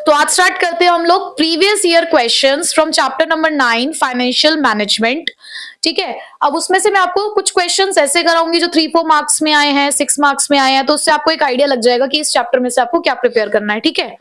तो आज स्टार्ट करते हैं हम लोग previous year questions from chapter number 9 financial management. ठीक है, अब उसमें से मैं आपको कुछ क्वेश्चंस ऐसे कराऊंगी जो 3-4 मार्क्स में आए हैं, 6 मार्क्स में आए हैं, तो उससे आपको एक आइडिया लग जाएगा कि इस चैप्टर में से आपको क्या प्रिपेयर करना है। ठीक है,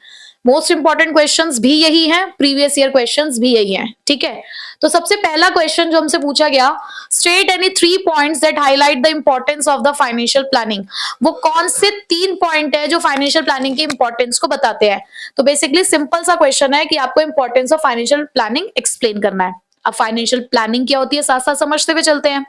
मोस्ट इंपॉर्टेंट क्वेश्चंस भी यही हैं, प्रीवियस ईयर क्वेश्चंस भी यही हैं। ठीक है, तो सबसे पहला क्वेश्चन जो हमसे पूछा गया, state any 3 points that highlight the importance of the financial planning. वो कौन से 3 पॉइंट है जो फाइनेंशियल प्लानिंग की इंपॉर्टेंस को बताते हैं। तो बेसिकली सिंपल सा क्वेश्चन है कि आपको importance of financial planning explain करना है। अब फाइनेंशियल प्लानिंग क्या होती है साथ साथ समझते हुए चलते हैं।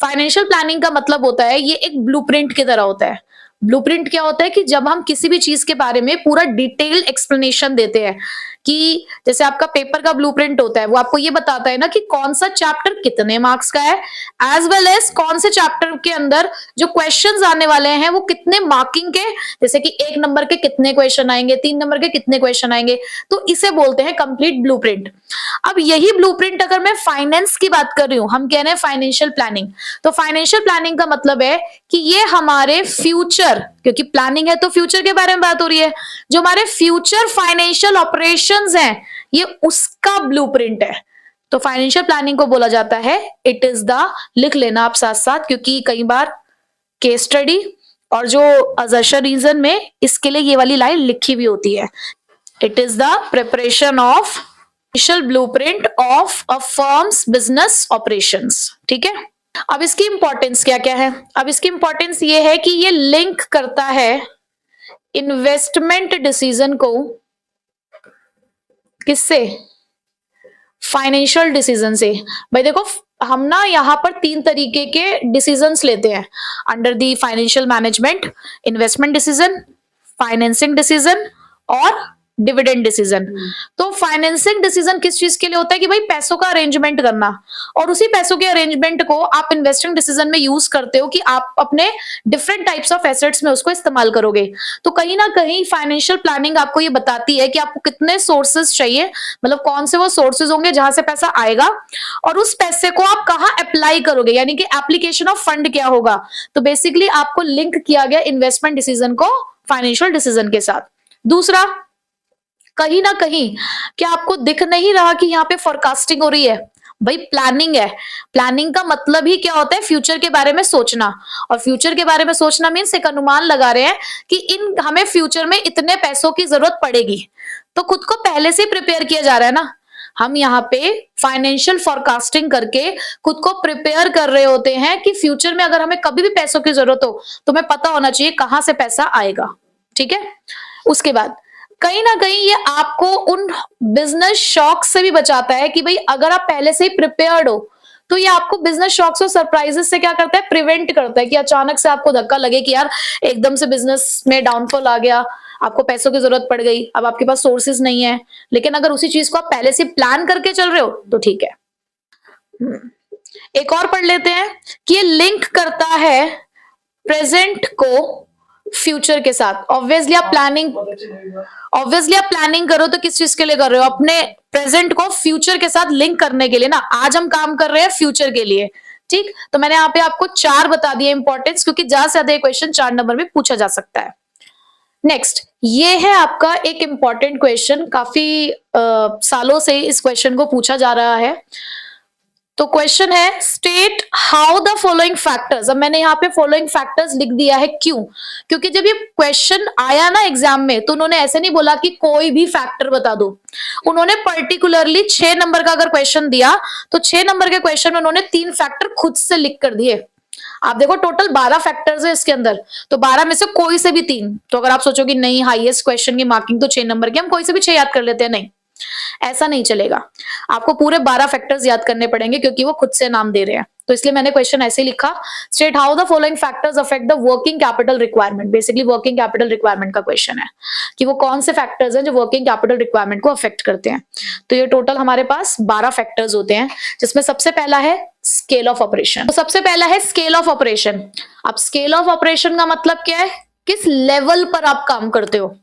फाइनेंशियल प्लानिंग का मतलब होता है, ये एक ब्लूप्रिंट की तरह होता है। ब्लूप्रिंट क्या होता है कि जब हम किसी भी चीज के बारे में पूरा डिटेल्ड एक्सप्लेनेशन देते हैं, कि जैसे आपका पेपर का ब्लूप्रिंट होता है, वो आपको ये बताता है ना कि कौन सा चैप्टर कितने मार्क्स का है, एज वेल एज कौन से चैप्टर के अंदर जो क्वेश्चंस आने वाले हैं वो कितने मार्किंग के, जैसे कि 1 नंबर के कितने क्वेश्चन आएंगे, 3 नंबर के कितने क्वेश्चन आएंगे, तो इसे बोलते हैं कंप्लीट ब्लूप्रिंट। अब यही ब्लूप्रिंट अगर मैं फाइनेंस की बात कर रही हूं, हम कह रहे हैं फाइनेंशियल प्लानिंग, तो फाइनेंशियल प्लानिंग का मतलब है कि ये हमारे फ्यूचर, क्योंकि प्लानिंग है तो फ्यूचर के बारे में बात हो रही है, जो हमारे फ्यूचर फाइनेंशियल ऑपरेशंस हैं ये उसका ब्लूप्रिंट है। तो फाइनेंशियल प्लानिंग को बोला जाता है, इट इज द, लिख लेना आप साथ साथ, क्योंकि कई बार केस स्टडी और जो असर्शन रीजन में इसके लिए ये वाली लाइन लिखी हुई होती है, it is the preparation of blueprint of a firms business operations. ठीक है, अब इसकी इंपॉर्टेंस क्या क्या है। अब इसकी इंपॉर्टेंस ये है कि ये लिंक करता है इन्वेस्टमेंट डिसीजन को किससे, फाइनेंशियल डिसीजन से। भाई देखो, हम ना यहाँ पर 3 तरीके के डिसीजंस लेते हैं under the financial management: investment decision, financing decision और डिविडेंड डिसीजन। तो फाइनेंसिंग डिसीजन किस चीज के लिए होता है कि भाई पैसों का अरेंजमेंट करना, और उसी पैसों के अरेंजमेंट को आप इन्वेस्टिंग डिसीजन में यूज करते हो कि आप अपने डिफरेंट टाइप्स ऑफ एसेट्स में उसको इस्तेमाल करोगे। तो कहीं ना कहीं फाइनेंशियल प्लानिंग आपको ये बताती है कि आपको कितने सोर्सेज चाहिए, मतलब कौन से वो सोर्सेज होंगे जहां से पैसा आएगा, और उस पैसे को आप कहाँ अप्लाई करोगे, यानी कि एप्लीकेशन ऑफ फंड क्या होगा। तो बेसिकली आपको लिंक किया गया इन्वेस्टमेंट डिसीजन को फाइनेंशियल डिसीजन के साथ। दूसरा, कहीं ना कहीं क्या आपको दिख नहीं रहा कि यहाँ पे फोरकास्टिंग हो रही है। भाई प्लानिंग है, प्लानिंग का मतलब ही क्या होता है, फ्यूचर के बारे में सोचना, और फ्यूचर के बारे में सोचना मीन्स एक अनुमान लगा रहे हैं कि इन हमें फ्यूचर में इतने पैसों की जरूरत पड़ेगी, तो खुद को पहले से प्रिपेयर किया जा रहा है ना। हम यहाँ पे फाइनेंशियल फोरकास्टिंग करके खुद को प्रिपेयर कर रहे होते हैं कि फ्यूचर में अगर हमें कभी भी पैसों की जरूरत हो तो हमें पता होना चाहिए कहां से पैसा आएगा। ठीक है, उसके बाद कहीं ना कहीं ये आपको उन बिजनेस शॉक से भी बचाता है कि भाई अगर आप पहले से ही प्रिपेयर्ड हो तो ये आपको बिजनेस शॉक्स और सरप्राइजेस से क्या करता है, प्रिवेंट करता है कि अचानक से आपको धक्का लगे कि यार एकदम से बिजनेस में डाउनफॉल आ गया, आपको पैसों की जरूरत पड़ गई, अब आपके पास सोर्सेज नहीं है। लेकिन अगर उसी चीज को आप पहले से प्लान करके चल रहे हो तो ठीक है। एक और पढ़ लेते हैं कि ये लिंक करता है प्रेजेंट को फ्यूचर के साथ। ऑब्वियसली आप प्लानिंग करो तो किस चीज के लिए कर रहे हो, अपने प्रेजेंट को फ्यूचर के साथ लिंक करने के लिए ना। आज हम काम कर रहे हैं फ्यूचर के लिए। ठीक, तो मैंने यहाँ पे आपको 4 बता दिए इंपॉर्टेंस, क्योंकि ज्यादा से ज्यादा क्वेश्चन 4 नंबर में पूछा जा सकता है। नेक्स्ट, ये है आपका एक इंपॉर्टेंट क्वेश्चन, काफी सालों से इस क्वेश्चन को पूछा जा रहा है। तो क्वेश्चन है, state how the following factors. अब मैंने यहाँ पे फॉलोइंग फैक्टर्स लिख दिया है, क्यों, क्योंकि जब ये क्वेश्चन आया ना एग्जाम में तो उन्होंने ऐसे नहीं बोला कि कोई भी फैक्टर बता दो, उन्होंने पर्टिकुलरली 6 नंबर का अगर क्वेश्चन दिया तो 6 नंबर के क्वेश्चन में उन्होंने 3 फैक्टर खुद से लिख कर दिए। आप देखो टोटल 12 फैक्टर्स है इसके अंदर, तो 12 में से कोई से भी 3। तो अगर आप सोचोगे नहीं हाईएस्ट क्वेश्चन की मार्किंग तो 6 नंबर की, हम कोई से भी 6 याद कर लेते हैं, नहीं, ऐसा नहीं चलेगा। आपको पूरे 12 फैक्टर्स याद करने पड़ेंगे क्योंकि वो खुद से नाम दे रहे हैं। तो इसलिए मैंने क्वेश्चन ऐसे लिखा, state how the following factors affect the working capital requirement. Basically working capital requirement का क्वेश्चन है कि वो कौन से फैक्टर्स हैं जो वर्किंग कैपिटल रिक्वायरमेंट को अफेक्ट करते हैं। तो ये टोटल हमारे पास 12 फैक्टर्स होते हैं, जिसमें सबसे पहला है स्केल ऑफ ऑपरेशन। तो सबसे पहला है स्केल ऑफ ऑपरेशन। अब स्केल ऑफ ऑपरेशन का मतलब क्या है, किस लेवल पर आप काम करते हो।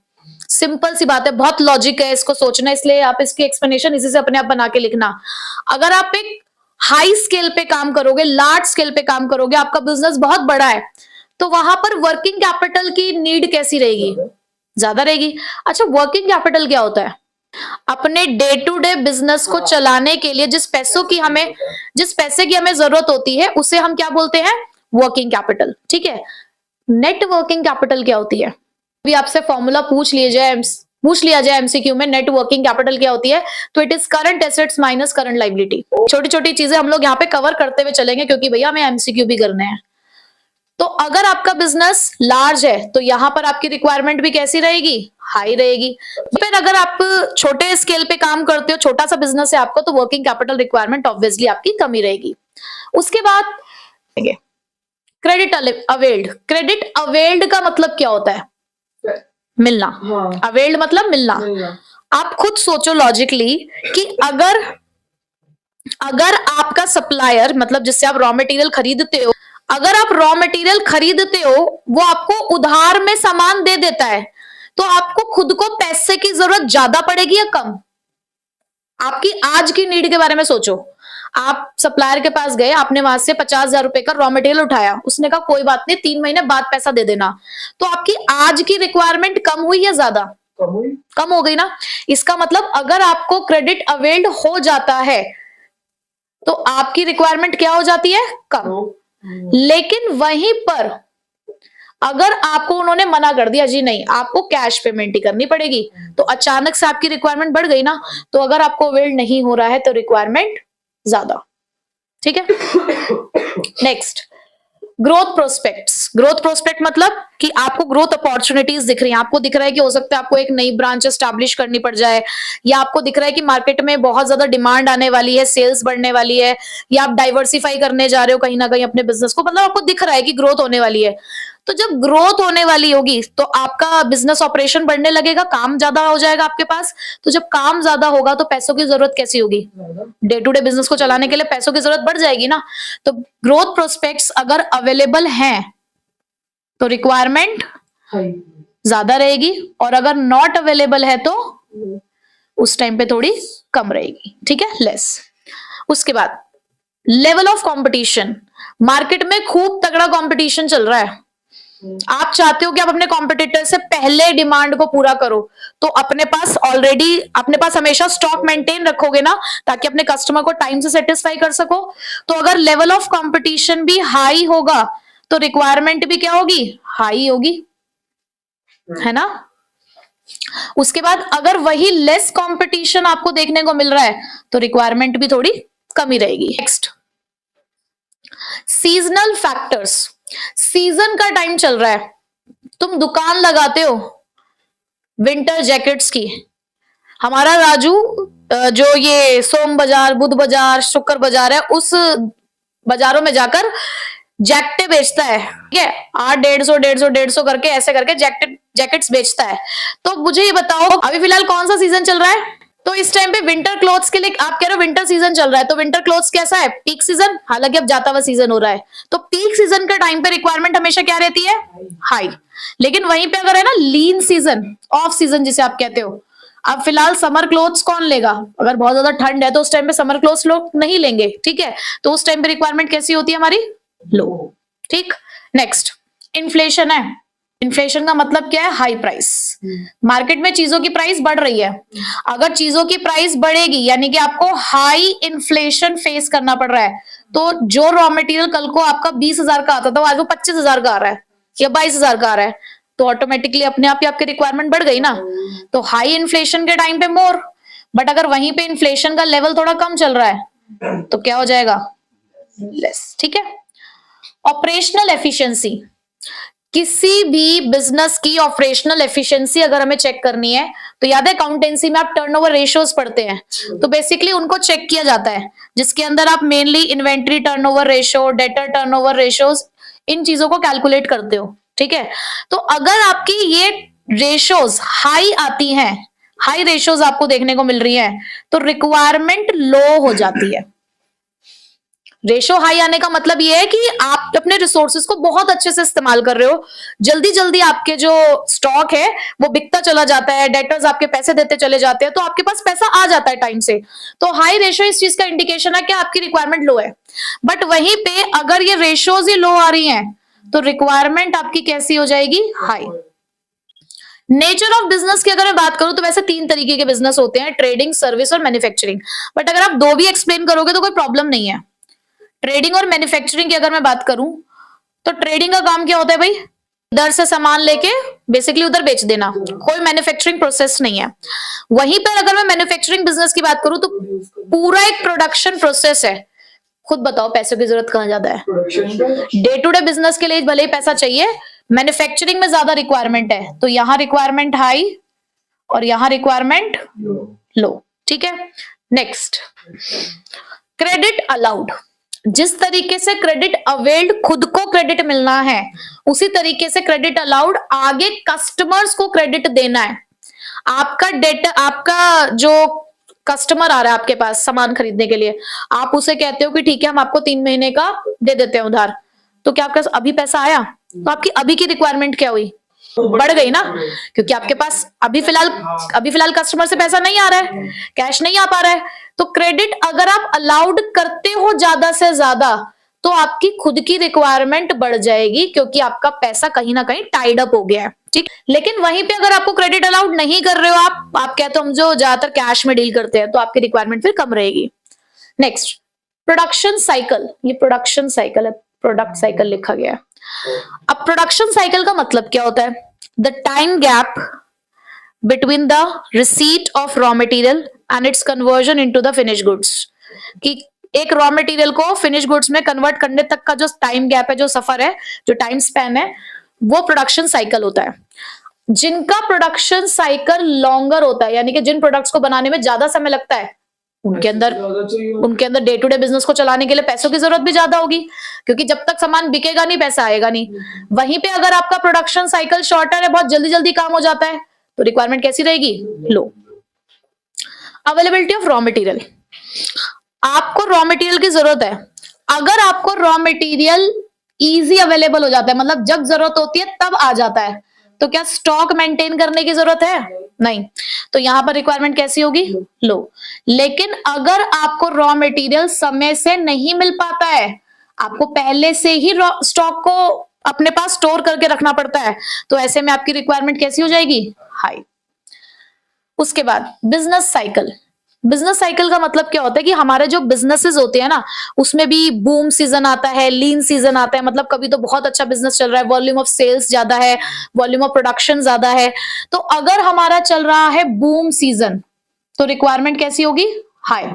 सिंपल सी बात है, बहुत लॉजिक है इसको सोचना, इसलिए आप इसकी एक्सप्लेनेशन इसी से अपने आप बना के लिखना। अगर आप एक हाई स्केल पे काम करोगे, लार्ज स्केल पे काम करोगे, आपका बिजनेस बहुत बड़ा है, तो वहां पर वर्किंग कैपिटल की नीड कैसी रहेगी, ज्यादा रहेगी। अच्छा, वर्किंग कैपिटल क्या होता है? अपने डे टू डे बिजनेस को चलाने के लिए जिस पैसे की हमें जरूरत होती है उसे हम क्या बोलते हैं? Working capital. ठीक है। नेट वर्किंग कैपिटल क्या होती है? अभी आपसे फॉर्मूला पूछ लिया जाए एमसीक्यू में, नेट वर्किंग कैपिटल क्या होती है, तो it is current assets minus current liability. छोटी छोटी चीजें हम लोग यहाँ पे कवर करते हुए चलेंगे क्योंकि भैया हमें एमसीक्यू भी करने हैं। तो अगर आपका बिजनेस लार्ज है तो यहां पर आपकी रिक्वायरमेंट भी कैसी रहेगी? हाई रहेगी। फिर अगर आप छोटे स्केल पे काम करते हो, छोटा सा बिजनेस है आपका, तो वर्किंग कैपिटल रिक्वायरमेंट ऑब्वियसली आपकी कमी रहेगी। उसके बाद क्रेडिट अवेल्ड। क्रेडिट अवेल्ड का मतलब क्या होता है? मिलना। अवेल्ड मतलब मिलना। आप खुद सोचो लॉजिकली कि अगर आपका सप्लायर, मतलब जिससे आप रॉ मटेरियल खरीदते हो, अगर आप रॉ मटेरियल खरीदते हो, वो आपको उधार में सामान दे देता है, तो आपको खुद को पैसे की जरूरत ज्यादा पड़ेगी या कम? आपकी आज की नीड के बारे में सोचो। आप सप्लायर के पास गए, आपने वहां से 50,000 रुपए का रॉ मटेरियल उठाया, उसने कहा कोई बात नहीं 3 महीने बाद पैसा दे देना, तो आपकी आज की रिक्वायरमेंट कम हुई या ज्यादा? कम हो गई ना। इसका मतलब अगर आपको क्रेडिट अवेल्ड हो जाता है तो आपकी रिक्वायरमेंट क्या हो जाती है? कम। लेकिन वहीं पर अगर आपको उन्होंने मना कर दिया, जी नहीं आपको कैश पेमेंट ही करनी पड़ेगी, तो अचानक से आपकी रिक्वायरमेंट बढ़ गई ना। तो अगर आपको अवेल्ड नहीं हो रहा है तो रिक्वायरमेंट ज्यादा। ठीक है। Next, growth prospects. Growth prospect मतलब कि आपको ग्रोथ अपॉर्चुनिटीज दिख रही हैं, आपको दिख रहा है कि हो सकता है आपको एक नई ब्रांच एस्टैब्लिश करनी पड़ जाए, या आपको दिख रहा है कि मार्केट में बहुत ज्यादा डिमांड आने वाली है, सेल्स बढ़ने वाली है, या आप डाइवर्सिफाई करने जा रहे हो कहीं ना कहीं अपने बिजनेस को, मतलब आपको दिख रहा है कि ग्रोथ होने वाली है। तो जब ग्रोथ होने वाली होगी तो आपका बिजनेस ऑपरेशन बढ़ने लगेगा, काम ज्यादा हो जाएगा आपके पास। तो जब काम ज्यादा होगा तो पैसों की जरूरत कैसी होगी? डे टू डे बिजनेस को चलाने के लिए पैसों की जरूरत बढ़ जाएगी ना। तो ग्रोथ प्रोस्पेक्ट्स अगर अवेलेबल हैं तो रिक्वायरमेंट ज्यादा रहेगी, और अगर नॉट अवेलेबल है तो उस टाइम पे थोड़ी कम रहेगी। ठीक है, लेस। उसके बाद लेवल ऑफ कंपटीशन। मार्केट में खूब तगड़ा कंपटीशन चल रहा है, आप चाहते हो कि आप अपने कॉम्पिटिटर से पहले डिमांड को पूरा करो, तो अपने पास हमेशा स्टॉक मेंटेन रखोगे ना, ताकि अपने कस्टमर को टाइम से सेटिस्फाई कर सको। तो अगर लेवल ऑफ कंपटीशन भी हाई होगा तो रिक्वायरमेंट भी क्या होगी? हाई होगी, है ना। उसके बाद अगर वही लेस कंपटीशन आपको देखने को मिल रहा है तो रिक्वायरमेंट भी थोड़ी कमी रहेगी। Next, seasonal factors. सीजन का टाइम चल रहा है, तुम दुकान लगाते हो विंटर जैकेट्स की। हमारा राजू जो ये सोम बाजार, बुध बाजार, शुक्र बाजार है, उस बाजारों में जाकर जैकेट बेचता है। ठीक है, 850 करके ऐसे करके जैकेट्स बेचता है। तो मुझे ये बताओ अभी फिलहाल कौन सा सीजन चल रहा है? तो इस टाइम पे विंटर क्लोथ्स के लिए आप कह रहे हो विंटर सीजन चल रहा है, तो विंटर क्लोथ्स कैसा है? Peak season. हालांकि अब जाता हुआ सीजन हो रहा है, तो पीक सीजन के टाइम पे रिक्वायरमेंट हमेशा क्या रहती है? हाई। लेकिन वहीं पे अगर है ना लीन सीजन, ऑफ सीजन जिसे आप कहते हो, अब फिलहाल समर क्लोथ्स कौन लेगा? अगर बहुत ज्यादा ठंड है तो उस टाइम पे समर क्लोथ्स लोग नहीं लेंगे। ठीक है, तो उस टाइम पे रिक्वायरमेंट कैसी होती है हमारी? लो। ठीक। नेक्स्ट, इन्फ्लेशन है। इन्फ्लेशन का मतलब क्या है? High price. मार्केट में चीजों की प्राइस बढ़ रही है, अगर चीजों की प्राइस बढ़ेगी यानी कि आपको हाई इन्फ्लेशन फेस करना पड़ रहा है, तो जो रॉ मटेरियल कल को आपका 20,000 का आता था, आज वो 25,000 का आ रहा है या 22,000 का आ रहा है, तो ऑटोमेटिकली अपने आप ही आपकी रिक्वायरमेंट बढ़ गई ना। तो हाई इन्फ्लेशन के टाइम पे मोर, बट अगर वहीं पे इन्फ्लेशन का लेवल थोड़ा कम चल रहा है तो क्या हो जाएगा? लेस। ठीक है। Operational efficiency. किसी भी बिजनेस की ऑपरेशनल एफिशिएंसी अगर हमें चेक करनी है तो याद है अकाउंटेंसी में आप टर्नओवर रेशियोज पढ़ते हैं, तो बेसिकली उनको चेक किया जाता है, जिसके अंदर आप mainly inventory turnover ratio, debtor turnover ratios, इन चीजों को कैलकुलेट करते हो। ठीक है, तो अगर आपकी ये रेशियोज हाई आती हैं, हाई रेशियोज आपको देखने को मिल रही है, तो रिक्वायरमेंट लो हो जाती है। रेशो हाई आने का मतलब ये है कि आप अपने रिसोर्सेज को बहुत अच्छे से इस्तेमाल कर रहे हो, जल्दी जल्दी आपके जो स्टॉक है वो बिकता चला जाता है, डेटर्स आपके पैसे देते चले जाते हैं, तो आपके पास पैसा आ जाता है टाइम से। तो हाई रेशो इस चीज का इंडिकेशन है कि आपकी रिक्वायरमेंट लो है। बट वहीं पे अगर ये रेशोज ही लो आ रही हैं तो रिक्वायरमेंट आपकी कैसी हो जाएगी? हाई। नेचर ऑफ बिजनेस की अगर मैं बात करूं तो वैसे 3 तरीके के बिजनेस होते हैं, ट्रेडिंग, सर्विस और मैन्युफैक्चरिंग। बट अगर आप 2 भी एक्सप्लेन करोगे तो कोई प्रॉब्लम नहीं है। ट्रेडिंग और मैन्युफैक्चरिंग की अगर मैं बात करूं तो ट्रेडिंग का काम क्या होता है भाई, इधर से सामान लेके बेसिकली उधर बेच देना, कोई मैन्युफैक्चरिंग प्रोसेस नहीं है। वहीं पर अगर मैं मैन्युफैक्चरिंग बिजनेस की बात करूं तो पूरा एक प्रोडक्शन प्रोसेस है। खुद बताओ पैसों की जरूरत कहां ज्यादा है? डे टू डे बिजनेस के लिए भले ही पैसा चाहिए, मैन्युफैक्चरिंग में ज्यादा रिक्वायरमेंट है, तो यहां रिक्वायरमेंट हाई और यहां रिक्वायरमेंट लो। ठीक है, नेक्स्ट, क्रेडिट अलाउड। जिस तरीके से क्रेडिट अवेल्ड खुद को क्रेडिट मिलना है, उसी तरीके से क्रेडिट अलाउड आगे कस्टमर्स को क्रेडिट देना है। आपका डेटा, आपका जो कस्टमर आ रहा है आपके पास सामान खरीदने के लिए, आप उसे कहते हो कि ठीक है हम आपको 3 महीने का दे देते हैं उधार, तो क्या आपका अभी पैसा आया? तो आपकी अभी की रिक्वायरमेंट क्या हुई? बढ़ गई ना, क्योंकि आपके पास अभी फिलहाल कस्टमर से पैसा नहीं आ रहा है, कैश नहीं आ पा रहा है। तो क्रेडिट अगर आप अलाउड करते हो ज्यादा से ज्यादा, तो आपकी खुद की रिक्वायरमेंट बढ़ जाएगी, क्योंकि आपका पैसा कहीं ना कहीं टाइड अप हो गया है। ठीक, लेकिन वहीं पे अगर आपको क्रेडिट अलाउड नहीं कर रहे हो, आप कहते हो हम जो ज्यादातर कैश में डील करते हैं, तो आपकी रिक्वायरमेंट फिर कम रहेगी। Next, production cycle. ये प्रोडक्शन साइकिल है, प्रोडक्ट साइकिल लिखा गया है। अब प्रोडक्शन साइकिल का मतलब क्या होता है? The time gap between the receipt of raw material and it's conversion into the finish goods. कि एक रॉ मटेरियल को फिनिश गुड्स में कन्वर्ट करने तक का जो टाइम गैप है, जो सफर है, जो टाइम स्पैन है, वो प्रोडक्शन साइकिल होता है। जिनका प्रोडक्शन साइकिल लॉन्गर होता है, यानी कि जिन प्रोडक्ट्स को बनाने में ज्यादा समय लगता है, उनके अंदर डे टू डे बिजनेस को चलाने के लिए पैसों की जरूरत भी ज्यादा होगी, क्योंकि जब तक सामान बिकेगा नहीं पैसा आएगा नहीं। वहीं पे अगर आपका प्रोडक्शन साइकिल शॉर्टर है, बहुत जल्दी जल्दी काम हो जाता है, तो रिक्वायरमेंट कैसी रहेगी? Low. Availability of raw material. आपको रॉ मटेरियल की जरूरत है, अगर आपको रॉ मटेरियल इजी अवेलेबल हो जाता है, मतलब जब जरूरत होती है तब आ जाता है, तो क्या स्टॉक मेंटेन करने की जरूरत है? नहीं। तो यहां पर रिक्वायरमेंट कैसी होगी? लो। लेकिन अगर आपको रॉ मटेरियल समय से नहीं मिल पाता है, आपको पहले से ही स्टॉक को अपने पास स्टोर करके रखना पड़ता है, तो ऐसे में आपकी रिक्वायरमेंट कैसी हो जाएगी? हाई। उसके बाद बिजनेस साइकिल। बिजनेस साइकिल का मतलब क्या होता है कि हमारे जो बिजनेसेस होते हैं ना, उसमें भी बूम सीजन आता है, लीन सीजन आता है, मतलब कभी तो बहुत अच्छा बिजनेस चल रहा है, वॉल्यूम ऑफ सेल्स ज्यादा है, वॉल्यूम ऑफ प्रोडक्शन ज्यादा है। तो अगर हमारा चल रहा है बूम सीजन, तो रिक्वायरमेंट कैसी होगी? हाई।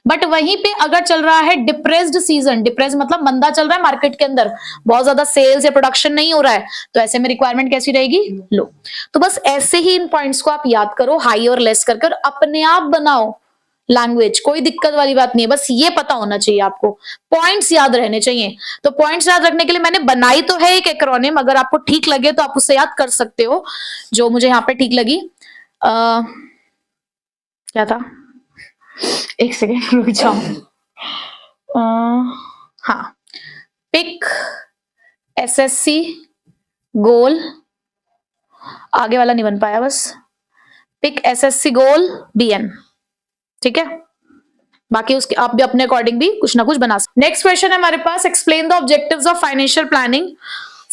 बट वहीं पे अगर चल रहा है डिप्रेस्ड सीजन, डिप्रेस मतलब मंदा चल रहा है मार्केट के अंदर, बहुत ज्यादा सेल्स या प्रोडक्शन नहीं हो रहा है, तो ऐसे में रिक्वायरमेंट कैसी रहेगी? लो। तो बस ऐसे ही इन पॉइंट्स को आप याद करो, हाई और लेस करके, और अपने आप बनाओ लैंग्वेज। कोई दिक्कत वाली बात नहीं है, बस ये पता होना चाहिए आपको, पॉइंट्स याद रहने चाहिए। तो पॉइंट्स याद रखने के लिए मैंने बनाई तो है एक एक्रोनिम, अगर आपको ठीक लगे तो आप उससे याद कर सकते हो, जो मुझे यहाँ पे ठीक लगी। क्या था? एक सेकेंड रुक जाओ। हाँ, पिक एसएससी गोल, आगे वाला नहीं बन पाया, बस पिक एसएससी गोल बीएन। ठीक है, बाकी उसके आप भी अपने अकॉर्डिंग भी कुछ ना कुछ बना सकते। नेक्स्ट क्वेश्चन है हमारे पास, explain the objectives of financial planning.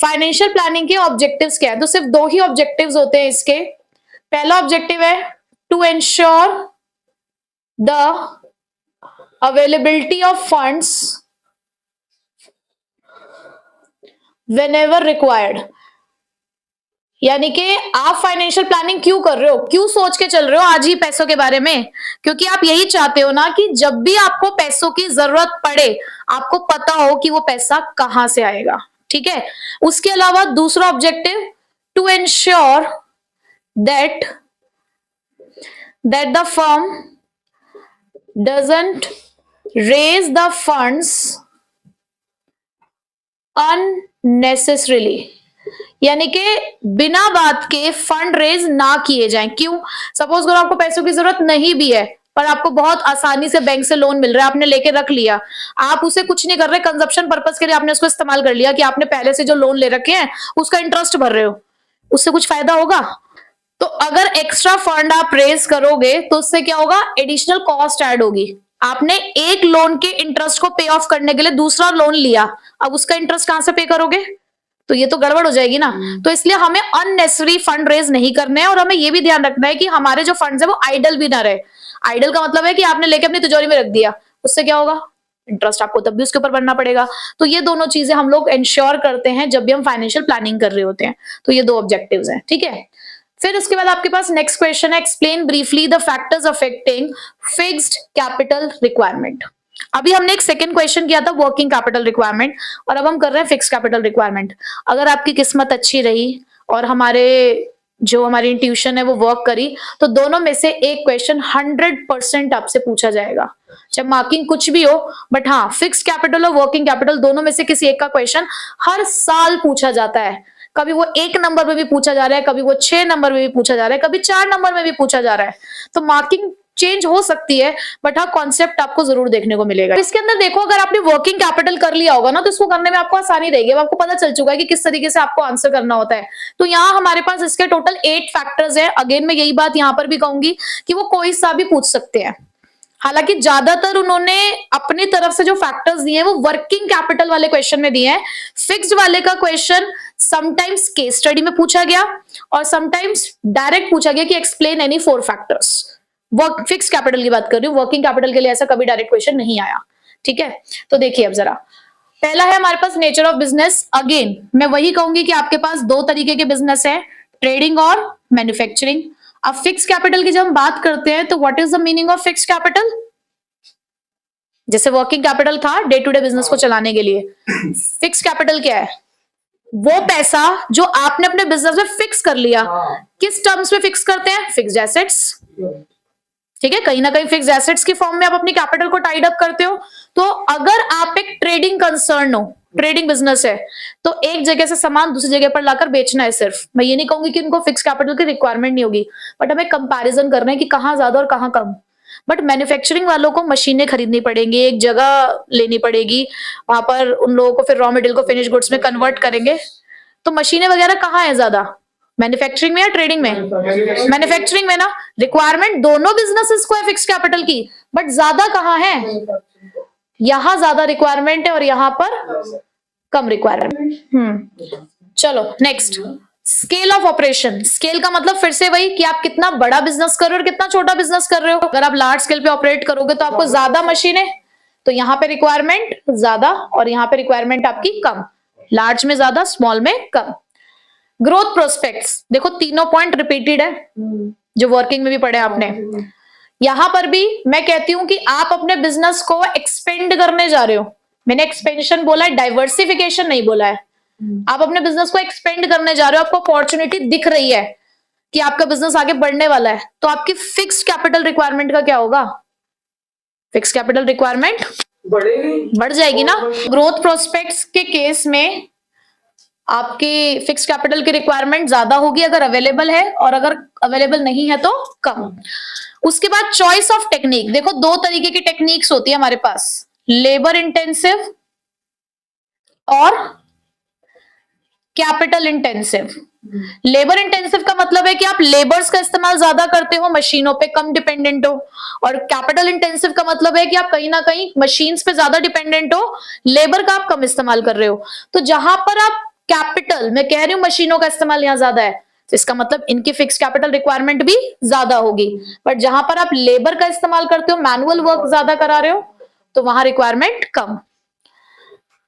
Financial planning के ऑब्जेक्टिव्स क्या है? तो सिर्फ 2 ही ऑब्जेक्टिव्स होते हैं इसके। पहला ऑब्जेक्टिव है to ensure the availability of funds whenever required. यानी कि आप फाइनेंशियल प्लानिंग क्यों कर रहे हो, क्यों सोच के चल रहे हो आज ही पैसों के बारे में? क्योंकि आप यही चाहते हो ना कि जब भी आपको पैसों की जरूरत पड़े, आपको पता हो कि वो पैसा कहां से आएगा। ठीक है, उसके अलावा दूसरा objective, to ensure that the firm doesn't raise the funds unnecessarily. यानी कि बिना बात के फंड रेज ना किए जाएं। क्यों? सपोज करो आपको पैसों की जरूरत नहीं भी है, पर आपको बहुत आसानी से बैंक से लोन मिल रहा है, आपने लेके रख लिया, आप उसे कुछ नहीं कर रहे, कंजप्शन पर्पस के लिए आपने उसको इस्तेमाल कर लिया, कि आपने पहले से जो लोन ले रखे हैं उसका इंटरेस्ट भर रहे हो, उससे कुछ फायदा होगा? तो अगर एक्स्ट्रा फंड आप रेज करोगे तो उससे क्या होगा? एडिशनल कॉस्ट ऐड होगी। आपने एक लोन के इंटरेस्ट को पे ऑफ करने के लिए दूसरा लोन लिया, अब उसका इंटरेस्ट कहां से पे करोगे? तो ये तो गड़बड़ हो जाएगी ना। तो इसलिए हमें अननेसेसरी फंड रेज नहीं करने हैं और हमें ये भी ध्यान रखना है कि हमारे जो फंड्स है वो आइडल भी ना रहे। आइडल का मतलब है कि आपने लेके अपनी तिजोरी में रख दिया, उससे क्या होगा, इंटरेस्ट आपको तब भी उसके ऊपर भरना पड़ेगा। तो ये दोनों चीजें हम लोग इंश्योर करते हैं जब भी हम फाइनेंशियल प्लानिंग कर रहे होते हैं। तो ये 2 ऑब्जेक्टिव्स हैं, ठीक है। फिर उसके बाद आपके पास नेक्स्ट क्वेश्चन है, explain briefly the factors affecting fixed capital requirement. अभी हमने एक सेकंड क्वेश्चन किया था वर्किंग कैपिटल रिक्वायरमेंट, और अब हम कर रहे हैं फिक्स्ड कैपिटल रिक्वायरमेंट। अगर आपकी किस्मत अच्छी रही और हमारी इंट्यूशन है वो वर्क करी, तो दोनों में से एक क्वेश्चन 100% आपसे पूछा जाएगा, चाहे मार्किंग कुछ भी हो। बट हाँ, फिक्स्ड कैपिटल और वर्किंग कैपिटल दोनों में से किसी एक का क्वेश्चन हर साल पूछा जाता है। कभी वो 1 नंबर में भी पूछा जा रहा है, कभी वो 6 नंबर में भी पूछा जा रहा है, कभी 4 नंबर में भी पूछा जा रहा है। तो मार्किंग चेंज हो सकती है, बट हाँ कॉन्सेप्ट आपको जरूर देखने को मिलेगा। इसके अंदर देखो, अगर आपने वर्किंग कैपिटल कर लिया होगा ना, तो इसको करने में आपको आसानी रहेगी। अब आपको पता चल चुका है कि किस तरीके से आपको आंसर करना होता है। तो यहाँ हमारे पास इसके टोटल 8 फैक्टर्स है। अगेन मैं यही बात यहाँ पर भी कहूंगी कि वो कोई सा भी पूछ सकते हैं। हालांकि ज्यादातर उन्होंने अपनी तरफ से जो फैक्टर्स दिए हैं वो वर्किंग कैपिटल वाले क्वेश्चन में दिए हैं। फिक्स्ड वाले का क्वेश्चन समटाइम्स केस स्टडी में पूछा गया और समटाइम्स डायरेक्ट पूछा गया कि explain any 4 factors. Work fix capital की बात कर रही हूँ, वर्किंग कैपिटल के लिए ऐसा कभी डायरेक्ट क्वेश्चन नहीं आया, ठीक है। तो देखिए अब जरा, पहला है हमारे पास नेचर ऑफ बिजनेस। अगेन मैं वही कहूंगी कि आपके पास 2 तरीके के बिजनेस है, ट्रेडिंग और मैन्युफैक्चरिंग। अब फिक्स कैपिटल की जब हम बात करते हैं तो what is the meaning of fix capital? जैसे वर्किंग कैपिटल था डे टू डे बिजनेस को चलाने के लिए, फिक्स कैपिटल क्या है? वो पैसा जो आपने अपने बिजनेस में फिक्स कर लिया। किस टर्म्स में फिक्स करते हैं? फिक्स्ड एसेट्स, ठीक है। कहीं ना कहीं फिक्स एसेट्स की फॉर्म में आप अपनी कैपिटल को टाइड अप करते हो। तो अगर आप एक ट्रेडिंग कंसर्न हो, ट्रेडिंग बिजनेस है, तो एक जगह से सामान दूसरी जगह पर लाकर बेचना है सिर्फ। मैं ये नहीं कहूंगी कि उनको फिक्स कैपिटल की रिक्वायरमेंट नहीं होगी, बट हमें कंपैरिजन करना है कि कहां ज्यादा और कहां कम। बट मैन्युफैक्चरिंग वालों को मशीनें खरीदनी पड़ेंगी, एक जगह लेनी पड़ेगी, वहां पर उन लोगों को फिर रॉ मटेरियल को फिनिश गुड्स में कन्वर्ट करेंगे। तो मशीनें वगैरह कहाँ है ज्यादा, मैन्युफैक्चरिंग में या ट्रेडिंग में? मैन्युफैक्चरिंग में ना। रिक्वायरमेंट दोनों बिजनेसेस को है फिक्स कैपिटल की, बट ज्यादा कहाँ है? यहां ज्यादा रिक्वायरमेंट है और यहां पर कम रिक्वायरमेंट। चलो next, scale of operation. Scale का मतलब फिर से वही कि आप कितना बड़ा बिजनेस कर रहे हो और कितना छोटा बिजनेस कर रहे हो। अगर आप लार्ज स्केल पे ऑपरेट करोगे तो आपको ज्यादा मशीनें, तो यहाँ पे रिक्वायरमेंट ज्यादा और यहाँ पे रिक्वायरमेंट आपकी कम। लार्ज में ज्यादा, स्मॉल में कम। ग्रोथ प्रोस्पेक्ट्स, देखो तीनों पॉइंट रिपीटेड है जो वर्किंग में भी पढ़े आपने। यहां पर भी मैं कहती हूं कि आप अपने बिजनेस को एक्सपेंड करने जा रहे हो। मैंने एक्सपेंशन बोला है, डाइवर्सिफिकेशन नहीं बोला है। आप अपने बिजनेस को एक्सपेंड करने जा रहे हो, आपको अपॉर्चुनिटी दिख रही है कि आपका बिजनेस आगे बढ़ने वाला है, तो आपकी फिक्स्ड कैपिटल रिक्वायरमेंट का क्या होगा? फिक्स कैपिटल रिक्वायरमेंट बढ़ जाएगी ना। ग्रोथ प्रोस्पेक्ट्स के केस में आपकी फिक्स कैपिटल की रिक्वायरमेंट ज्यादा होगी अगर अवेलेबल है, और अगर अवेलेबल नहीं है तो कम। उसके बाद चॉइस ऑफ टेक्निक। देखो 2 तरीके की टेक्निक्स होती है हमारे पास, लेबर इंटेंसिव और कैपिटल इंटेंसिव। लेबर इंटेंसिव का मतलब है कि आप लेबर्स का इस्तेमाल ज्यादा करते हो, मशीनों पे कम डिपेंडेंट हो। और कैपिटल इंटेंसिव का मतलब है कि आप कहीं ना कहीं मशीन्स पे ज्यादा डिपेंडेंट हो, लेबर का आप कम इस्तेमाल कर रहे हो। तो जहां पर आप कैपिटल, मैं कह रही हूं मशीनों का इस्तेमाल यहां ज्यादा है, तो इसका मतलब इनकी फिक्स कैपिटल रिक्वायरमेंट भी ज्यादा होगी। बट जहां पर आप लेबर का इस्तेमाल करते हो, मैनुअल वर्क ज्यादा करा रहे हो, तो वहां रिक्वायरमेंट कम।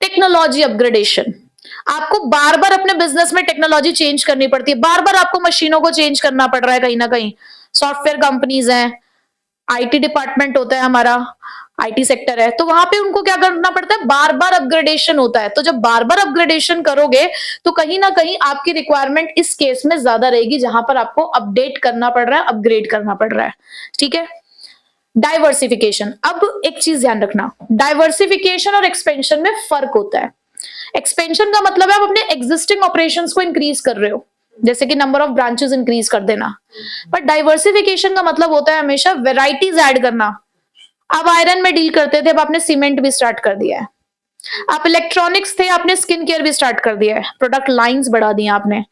टेक्नोलॉजी अपग्रेडेशन, आपको बार बार अपने बिजनेस में टेक्नोलॉजी चेंज करनी पड़ती है, बार बार आपको मशीनों को चेंज करना पड़ रहा है। कहीं ना कहीं सॉफ्टवेयर कंपनीज हैं, आईटी डिपार्टमेंट होता है हमारा, आईटी सेक्टर है, तो वहां पे उनको क्या करना पड़ता है, बार बार अपग्रेडेशन होता है। तो जब बार बार अपग्रेडेशन करोगे तो कहीं ना कहीं आपकी रिक्वायरमेंट इस केस में ज्यादा रहेगी, जहां पर आपको अपडेट करना पड़ रहा है, अपग्रेड करना पड़ रहा है, ठीक है। डाइवर्सिफिकेशन, अब एक चीज ध्यान रखना, डाइवर्सिफिकेशन और एक्सपेंशन में फर्क होता है। एक्सपेंशन का मतलब है आप अपने एग्जिस्टिंग ऑपरेशंस को इंक्रीज कर रहे हो, जैसे कि नंबर ऑफ ब्रांचेस इंक्रीज कर देना। बट डाइवर्सिफिकेशन का मतलब होता है हमेशा वेराइटीज ऐड करना। आप आयरन में डील करते थे, अब आपने सीमेंट भी स्टार्ट कर दिया है। आप इलेक्ट्रॉनिक्स थे, आपने स्किन केयर भी स्टार्ट कर दिया है, प्रोडक्ट लाइंस बढ़ा दी आपने।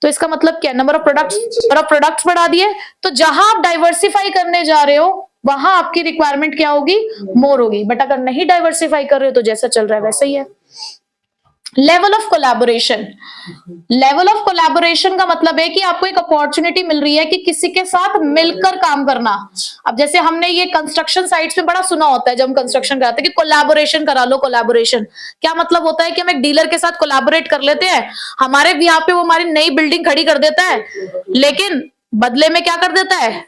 तो इसका मतलब क्या, नंबर ऑफ प्रोडक्ट्स बढ़ा दिए। तो जहां आप डाइवर्सिफाई करने जा रहे हो वहां आपकी रिक्वायरमेंट क्या होगी, मोर होगी। बट अगर नहीं डाइवर्सिफाई कर रहे हो तो जैसा चल रहा है वैसा ही है। Level of collaboration, level of collaboration का मतलब है कि आपको एक अपॉर्चुनिटी मिल रही है कि किसी के साथ मिलकर काम करना। अब जैसे हमने ये कंस्ट्रक्शन साइट्स में बड़ा सुना होता है, जब हम कंस्ट्रक्शन कराते हैं कि कोलैबोरेशन करा लो, कोलैबोरेशन क्या मतलब होता है कि हम एक डीलर के साथ कोलैबोरेट कर लेते हैं, हमारे यहाँ पे वो हमारी नई बिल्डिंग खड़ी कर देता है, लेकिन बदले में क्या कर देता है,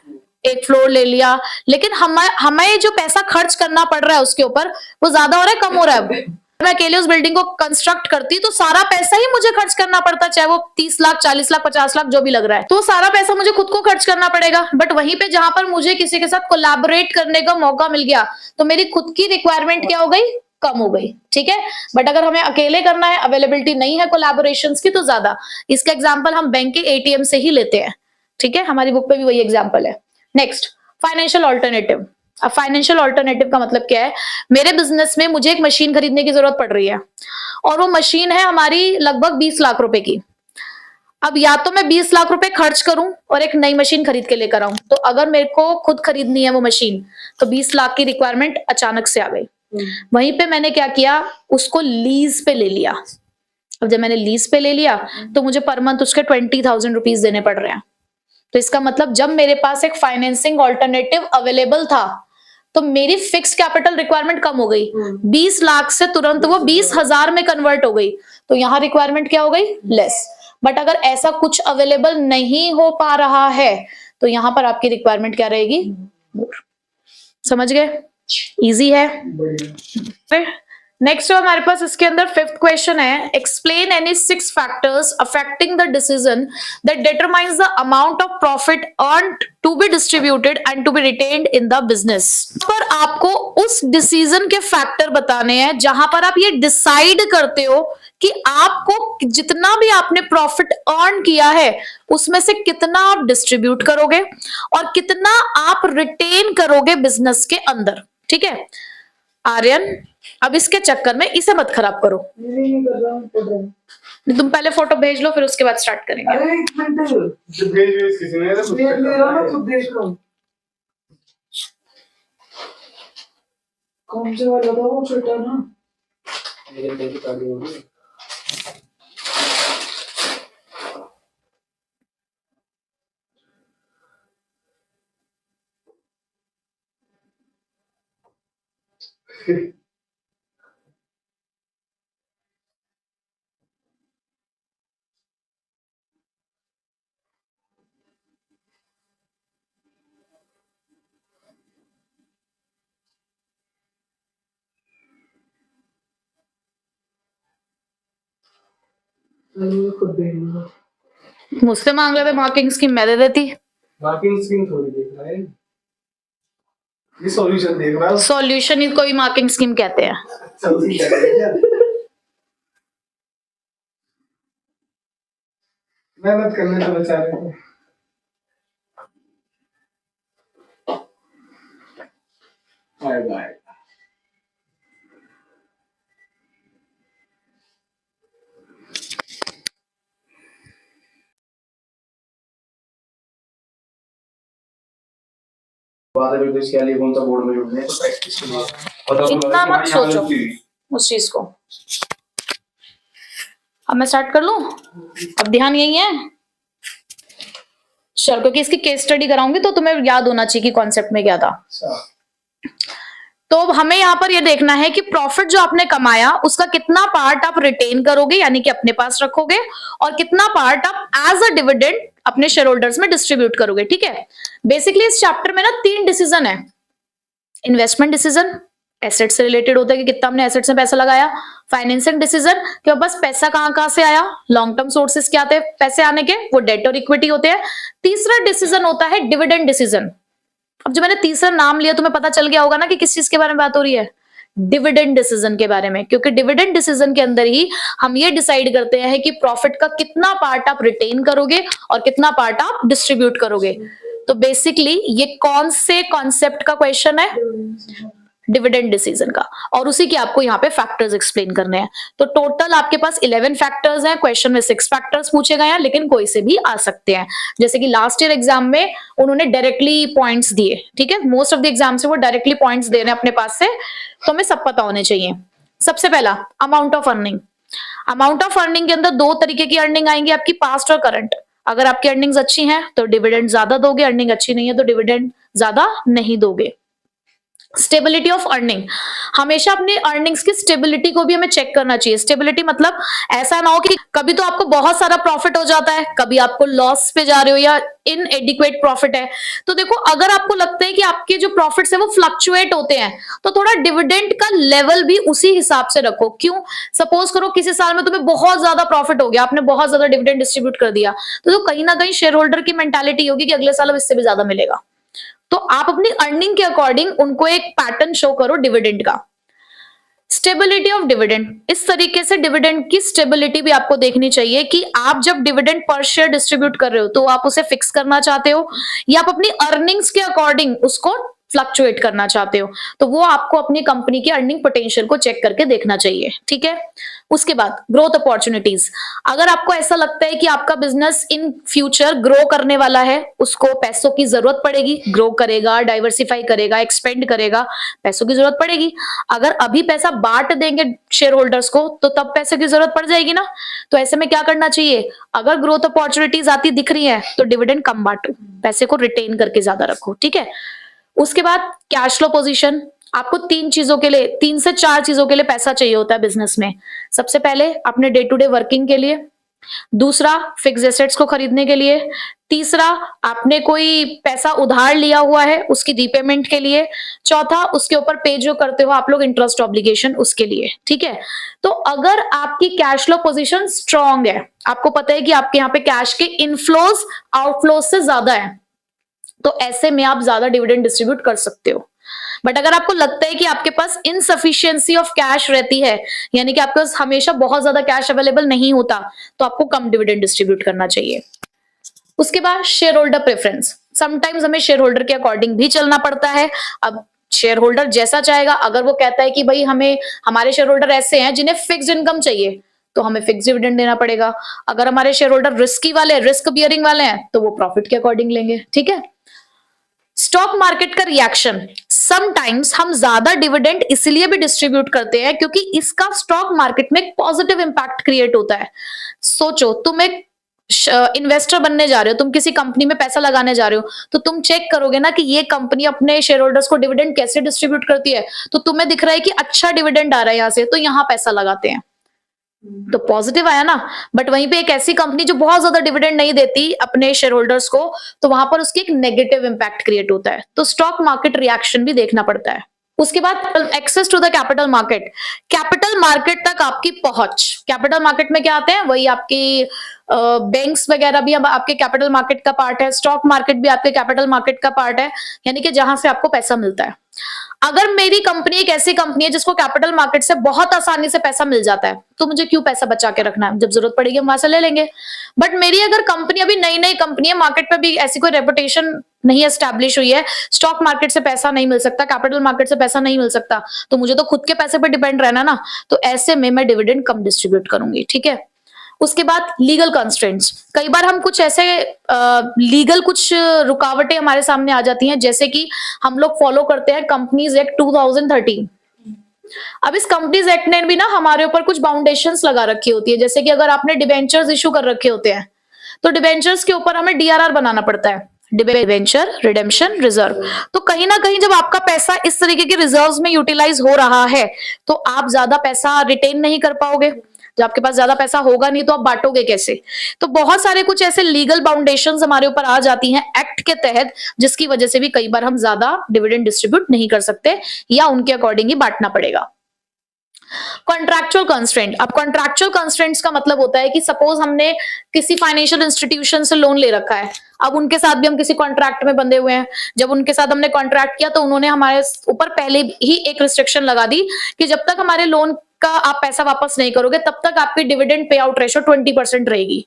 एक फ्लोर ले लिया, लेकिन हमें जो पैसा खर्च करना पड़ रहा है उसके ऊपर वो ज्यादा हो रहा है, कम हो रहा है। मैं अकेले उस बिल्डिंग को कंस्ट्रक्ट करती तो सारा पैसा ही मुझे खर्च करना पड़ता, चाहे वो 30 लाख 40 लाख 50 लाख जो भी लग रहा है, तो सारा पैसा मुझे खुद को खर्च करना पड़ेगा। बट वहीं पे जहां पर मुझे किसी के साथ कोलैबोरेट करने का मौका मिल गया तो मेरी खुद की रिक्वायरमेंट क्या हो गई, कम हो गई, ठीक है। बट अगर हमें अकेले करना है, अवेलेबिलिटी नहीं है कोलैबोरेशंस की, तो ज्यादा। इसका एग्जांपल हम बैंक के एटीएम से ही लेते हैं, ठीक है, हमारी बुक पे भी वही एग्जांपल है। Next, financial alternative. अब फाइनेंशियल ऑल्टरनेटिव का मतलब क्या है, मेरे बिजनेस में मुझे एक मशीन खरीदने की जरूरत पड़ रही है और वो मशीन है हमारी लगभग 20 लाख रुपए की। अब या तो मैं 20 लाख रुपए खर्च करूं और एक नई मशीन खरीद के लेकर आऊं, तो अगर मेरे को खुद खरीदनी है वो मशीन तो 20 लाख की रिक्वायरमेंट अचानक से आ गई। वहीं पे मैंने क्या किया, उसको लीज पे ले लिया। अब जब मैंने लीज पे ले लिया तो मुझे पर मंथ उसके 20,000 रुपीज देने पड़ रहे हैं। तो इसका मतलब जब मेरे पास एक फाइनेंसिंग ऑल्टरनेटिव अवेलेबल था तो मेरी फिक्स कैपिटल रिक्वायरमेंट कम हो गई, 20 लाख से तुरंत वो 20,000 में कन्वर्ट हो गई, तो यहाँ रिक्वायरमेंट क्या हो गई, लेस। बट अगर ऐसा कुछ अवेलेबल नहीं हो पा रहा है तो यहाँ पर आपकी रिक्वायरमेंट क्या रहेगी, मोर। समझ गए, इजी है। नेक्स्ट हमारे पास इसके अंदर फिफ्थ क्वेश्चन है, explain any 6 factors affecting the decision that determines the amount of profit earned to be distributed and to be retained in the business. पर आपको उस डिसीजन के फैक्टर बताने हैं जहां पर आप ये डिसाइड करते हो कि आपको जितना भी आपने प्रॉफिट अर्न किया है उसमें से कितना आप डिस्ट्रीब्यूट करोगे और कितना आप रिटेन करोगे बिजनेस के अंदर, ठीक है। आर्यन, अब इसके चक्कर में इसे मत खराब करो। नहीं कर रहा हूँ, पढ़ रहा हूँ। तुम पहले फोटो भेज लो फिर उसके बाद स्टार्ट करेंगे। अरे एक मिनट, भेज किसी ने तो देख ले रहा हूँ, खुद देख रहा हूँ। कौन से वाला था वो छोटा ना, लेकिन देखी ताली होगी। खुद देख लूंगा। मुझसे मांग रहे थे मार्किंग स्कीम, मैं दे देती। मार्किंग स्कीम थोड़ी देख रहा है, ये सॉल्यूशन देख रहा है। सॉल्यूशन ही कोई मार्किंग स्कीम कहते हैं। सॉल्यूशन क्या है? मेहनत करने तो बेचारे को। Bye bye. बाद में तो इसके लिए कौन सा बोर्ड में जुड़ने तो प्रैक्टिस के लिए इतना मत सोचो उस चीज को। अब मैं स्टार्ट कर लूं, अब ध्यान यही है चल, क्योंकि इसकी केस स्टडी कराऊंगी तो तुम्हें याद होना चाहिए कि कॉन्सेप्ट में क्या था। तो हमें यहाँ पर ये देखना है कि प्रॉफिट जो आपने कमाया उसका कितना पार्ट आप रिटेन करोगे यानी कि अपने पास रखोगे और कितना पार्ट आप एज अ डिविडेंड अपने शेयर होल्डर्स में डिस्ट्रीब्यूट करोगे, ठीक है। बेसिकली इस चैप्टर में ना 3 डिसीजन है। इन्वेस्टमेंट डिसीजन, एसेट से रिलेटेड होता है कि कितना हमने एसेट्स में पैसा लगाया। फाइनेंसिंग डिसीजन कि बस पैसा कहां से आया, लॉन्ग टर्म सोर्सेस क्या थे पैसे आने के, वो डेट और इक्विटी होते हैं। तीसरा डिसीजन होता है डिविडेंड डिसीजन। अब जो मैंने तीसरा नाम लिया तुम्हें पता चल गया होगा ना कि किस चीज के बारे में बात हो रही है, डिविडेंड डिसीजन के बारे में, क्योंकि डिविडेंड डिसीजन के अंदर ही हम ये डिसाइड करते हैं कि प्रॉफिट का कितना पार्ट आप रिटेन करोगे और कितना पार्ट आप डिस्ट्रीब्यूट करोगे। तो बेसिकली ये कौन से कॉन्सेप्ट का क्वेश्चन है, डिविडेंड डिसीजन का, और उसी के आपको यहाँ पे फैक्टर्स एक्सप्लेन करने हैं। तो टोटल आपके पास 11 फैक्टर्स हैं, क्वेश्चन में 6 फैक्टर्स पूछे गए हैं, लेकिन कोई से भी आ सकते हैं। जैसे कि लास्ट ईयर एग्जाम में उन्होंने डायरेक्टली पॉइंट्स दिए, ठीक है, मोस्ट ऑफ द एग्जाम से वो डायरेक्टली पॉइंट्स दे रहे हैं अपने पास से, तो हमें सब पता होने चाहिए। सबसे पहला amount of earning, amount of earning के अंदर दो तरीके की अर्निंग आएंगी आपकी, पास्ट और करंट। अगर आपकी अर्निंग्स अच्छी हैं तो डिविडेंड ज्यादा दोगे, अर्निंग अच्छी नहीं है तो डिविडेंड ज्यादा नहीं दोगे। स्टेबिलिटी ऑफ अर्निंग, हमेशा अपनी अर्निंग्स की स्टेबिलिटी को भी हमें चेक करना चाहिए। स्टेबिलिटी मतलब ऐसा ना हो कि कभी तो आपको बहुत सारा प्रॉफिट हो जाता है, कभी आपको लॉस पे जा रहे हो या इनएडिक्वेट प्रॉफिट है। तो देखो, अगर आपको लगता है कि आपके जो प्रॉफिट्स है वो फ्लक्चुएट होते हैं, तो थोड़ा डिविडेंड का लेवल भी उसी हिसाब से रखो। क्यों? सपोज करो किसी साल में तुम्हें बहुत ज्यादा प्रॉफिट हो गया, आपने बहुत ज्यादा डिविडेंड डिस्ट्रीब्यूट कर दिया, तो कहीं ना कहीं शेयर होल्डर की मेंटालिटी होगी कि अगले साल अब इससे भी ज्यादा मिलेगा। तो आप अपनी अर्निंग के अकॉर्डिंग उनको एक पैटर्न शो करो डिविडेंड का। स्टेबिलिटी ऑफ डिविडेंड, इस तरीके से डिविडेंड की स्टेबिलिटी भी आपको देखनी चाहिए कि आप जब डिविडेंड पर शेयर डिस्ट्रीब्यूट कर रहे हो तो आप उसे फिक्स करना चाहते हो या आप अपनी अर्निंग्स के अकॉर्डिंग उसको फ्लक्चुएट करना चाहते हो। तो वो आपको अपनी कंपनी की अर्निंग पोटेंशियल को चेक करके देखना चाहिए, ठीक है। उसके बाद ग्रोथ अपॉर्चुनिटीज, अगर आपको ऐसा लगता है कि आपका बिजनेस इन फ्यूचर ग्रो करने वाला है, उसको पैसों की जरूरत पड़ेगी, ग्रो करेगा, डाइवर्सिफाई करेगा, एक्सपेंड करेगा, पैसों की जरूरत पड़ेगी। अगर अभी पैसा बांट देंगे शेयर होल्डर्स को तो तब पैसे की जरूरत पड़ जाएगी ना। तो ऐसे में क्या करना चाहिए, अगर ग्रोथ अपॉर्चुनिटीज आती दिख रही है तो डिविडेंड कम बांटो, पैसे को रिटेन करके ज्यादा रखो, ठीक है। उसके बाद कैश फ्लो पोजीशन, आपको 3 से 4 चीजों के लिए पैसा चाहिए होता है बिजनेस में। सबसे पहले अपने डे टू डे वर्किंग के लिए, दूसरा फिक्स एसेट्स को खरीदने के लिए, तीसरा आपने कोई पैसा उधार लिया हुआ है उसकी रीपेमेंट के लिए, चौथा उसके ऊपर पे जो करते हो आप लोग इंटरेस्ट ऑब्लिगेशन उसके लिए, ठीक है। तो अगर आपकी कैश फ्लो पोजीशन स्ट्रांग है, आपको पता है कि आपके यहाँ पे कैश के इनफ्लोज आउटफ्लोज से ज्यादा है, तो ऐसे में आप ज्यादा डिविडेंड डिस्ट्रीब्यूट कर सकते हो। बट अगर आपको लगता है कि आपके पास इनसफिशियंसी ऑफ कैश रहती है, यानी कि आपके पास हमेशा बहुत ज्यादा कैश अवेलेबल नहीं होता, तो आपको कम डिविडेंड डिस्ट्रीब्यूट करना चाहिए। उसके बाद शेयर होल्डर प्रेफरेंस, समटाइम्स हमें शेयर होल्डर के अकॉर्डिंग भी चलना पड़ता है। अब शेयर होल्डर जैसा चाहेगा, अगर वो कहता है कि भाई हमें, हमारे शेयर होल्डर ऐसे हैं जिन्हें फिक्स्ड इनकम चाहिए, तो हमें फिक्स डिविडेंड देना पड़ेगा। अगर हमारे शेयर होल्डर रिस्की वाले, रिस्क बियरिंग वाले हैं, तो वो प्रॉफिट के अकॉर्डिंग लेंगे, ठीक है। स्टॉक मार्केट का रिएक्शन, समटाइम्स हम ज्यादा डिविडेंड इसलिए भी डिस्ट्रीब्यूट करते हैं क्योंकि इसका स्टॉक मार्केट में एक पॉजिटिव इंपैक्ट क्रिएट होता है। सोचो, तुम एक इन्वेस्टर बनने जा रहे हो, तुम किसी कंपनी में पैसा लगाने जा रहे हो, तो तुम चेक करोगे ना कि ये कंपनी अपने शेयर होल्डर्स को डिविडेंड कैसे डिस्ट्रीब्यूट करती है। तो तुम्हें दिख रहा है कि अच्छा डिविडेंड आ रहा है यहाँ से, तो यहाँ पैसा लगाते हैं, तो पॉजिटिव आया ना। बट वहीं पे एक ऐसी कंपनी जो बहुत ज्यादा डिविडेंड नहीं देती अपने शेयर होल्डर्स को, तो वहां पर उसकी एक नेगेटिव इंपैक्ट क्रिएट होता है। तो स्टॉक मार्केट रिएक्शन भी देखना पड़ता है। उसके बाद access to the capital market, capital market तक आपकी पहुंच। कैपिटल मार्केट में क्या आते हैं, वही आपकी बैंक्स वगैरह भी अब आपके कैपिटल मार्केट का पार्ट है, स्टॉक मार्केट भी आपके कैपिटल मार्केट का पार्ट है, यानी कि जहां से आपको पैसा मिलता है। अगर मेरी कंपनी एक ऐसी कंपनी है जिसको कैपिटल मार्केट से बहुत आसानी से पैसा मिल जाता है, तो मुझे क्यों पैसा बचा के रखना है, जब जरूरत पड़ेगी हम वहां से ले लेंगे। बट मेरी अगर कंपनी अभी नई नई कंपनी है, मार्केट पे भी ऐसी कोई रेपुटेशन नहीं एस्टैब्लिश हुई है, स्टॉक मार्केट से पैसा नहीं मिल सकता, कैपिटल मार्केट से पैसा नहीं मिल सकता, तो मुझे तो खुद के पैसे पे डिपेंड रहना ना, तो ऐसे में मैं डिविडेंड कम डिस्ट्रीब्यूट करूंगी, ठीक है। उसके बाद लीगल कंस्ट्रेंट्स, कई बार हम कुछ ऐसे लीगल कुछ रुकावटें हमारे सामने आ जाती हैं, जैसे कि हम लोग फॉलो करते हैं कंपनीज एक्ट 2013। अब इस कंपनीज एक्ट ने भी ना हमारे ऊपर कुछ बाउंडेशंस लगा रखी होती है, जैसे कि अगर आपने डिबेंचर्स इशू कर रखे होते हैं, तो डिबेंचर्स के ऊपर हमें डीआरआर बनाना पड़ता है, डिबेंचर रिडेम्पशन रिजर्व। तो कहीं ना कहीं जब आपका पैसा इस तरीके के रिजर्व्स में यूटिलाइज हो रहा है, तो आप ज्यादा पैसा रिटेन नहीं कर पाओगे। जब आपके पास ज्यादा पैसा होगा नहीं तो आप बांटोगे कैसे। तो बहुत सारे कुछ ऐसे लीगल बाउंडेशंस हमारे ऊपर आ जाती हैं एक्ट के तहत, जिसकी वजह से भी कई बार हम ज्यादा डिविडेंड डिस्ट्रीब्यूट नहीं कर सकते या उनके अकॉर्डिंग ही बांटना पड़ेगा। कॉन्ट्रैक्चुअल कंस्ट्रेंट, अब कॉन्ट्रैक्चुअल कंस्ट्रेंट्स का मतलब होता है कि सपोज हमने किसी फाइनेंशियल इंस्टीट्यूशन से लोन ले रखा है, अब उनके साथ भी हम किसी कॉन्ट्रैक्ट में बंधे हुए हैं। जब उनके साथ हमने कॉन्ट्रैक्ट किया तो उन्होंने हमारे ऊपर पहले ही एक रिस्ट्रिक्शन लगा दी कि जब तक हमारे लोन का आप पैसा वापस नहीं करोगे तब तक आपकी डिविडेंड पे आउट रेशो 20% रहेगी,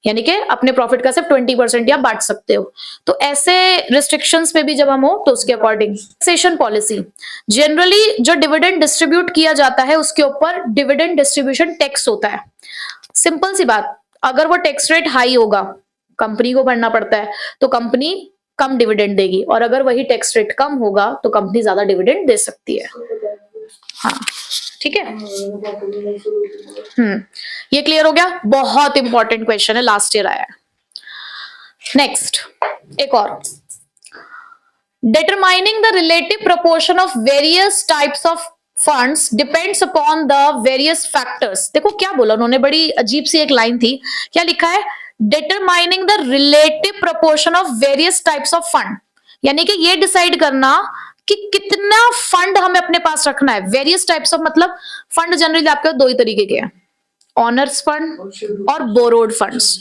यानी कि अपने प्रॉफिट का सिर्फ 20% या बांट सकते हो। तो ऐसे रिस्ट्रिक्शंस में भी जब हम हो तो उसके अकॉर्डिंग। टैक्सेशन पॉलिसी, जनरली जो डिविडेंड डिस्ट्रीब्यूट किया जाता है उसके ऊपर डिविडेंड डिस्ट्रीब्यूशन टैक्स होता है। सिंपल सी बात, अगर वो टैक्स रेट हाई होगा, कंपनी को भरना पड़ता है, तो कंपनी कम डिविडेंड देगी, और अगर वही टैक्स रेट कम होगा तो कंपनी ज्यादा डिविडेंड दे सकती है। हाँ ठीक है। ये क्लियर हो गया। बहुत इंपॉर्टेंट क्वेश्चन है, लास्ट ईयर आया है। नेक्स्ट एक और, determining the relative proportion of various types of funds depends upon the various factors। देखो क्या बोला उन्होंने, बड़ी अजीब सी एक लाइन थी, क्या लिखा है, determining the relative proportion of various types of fund, यानी कि ये डिसाइड करना कि कितना फंड हमें अपने पास रखना है। वेरियस टाइप्स ऑफ मतलब फंड जनरली आपके दो ही तरीके के हैं, ऑनर्स फंड और बोरोड फंड्स।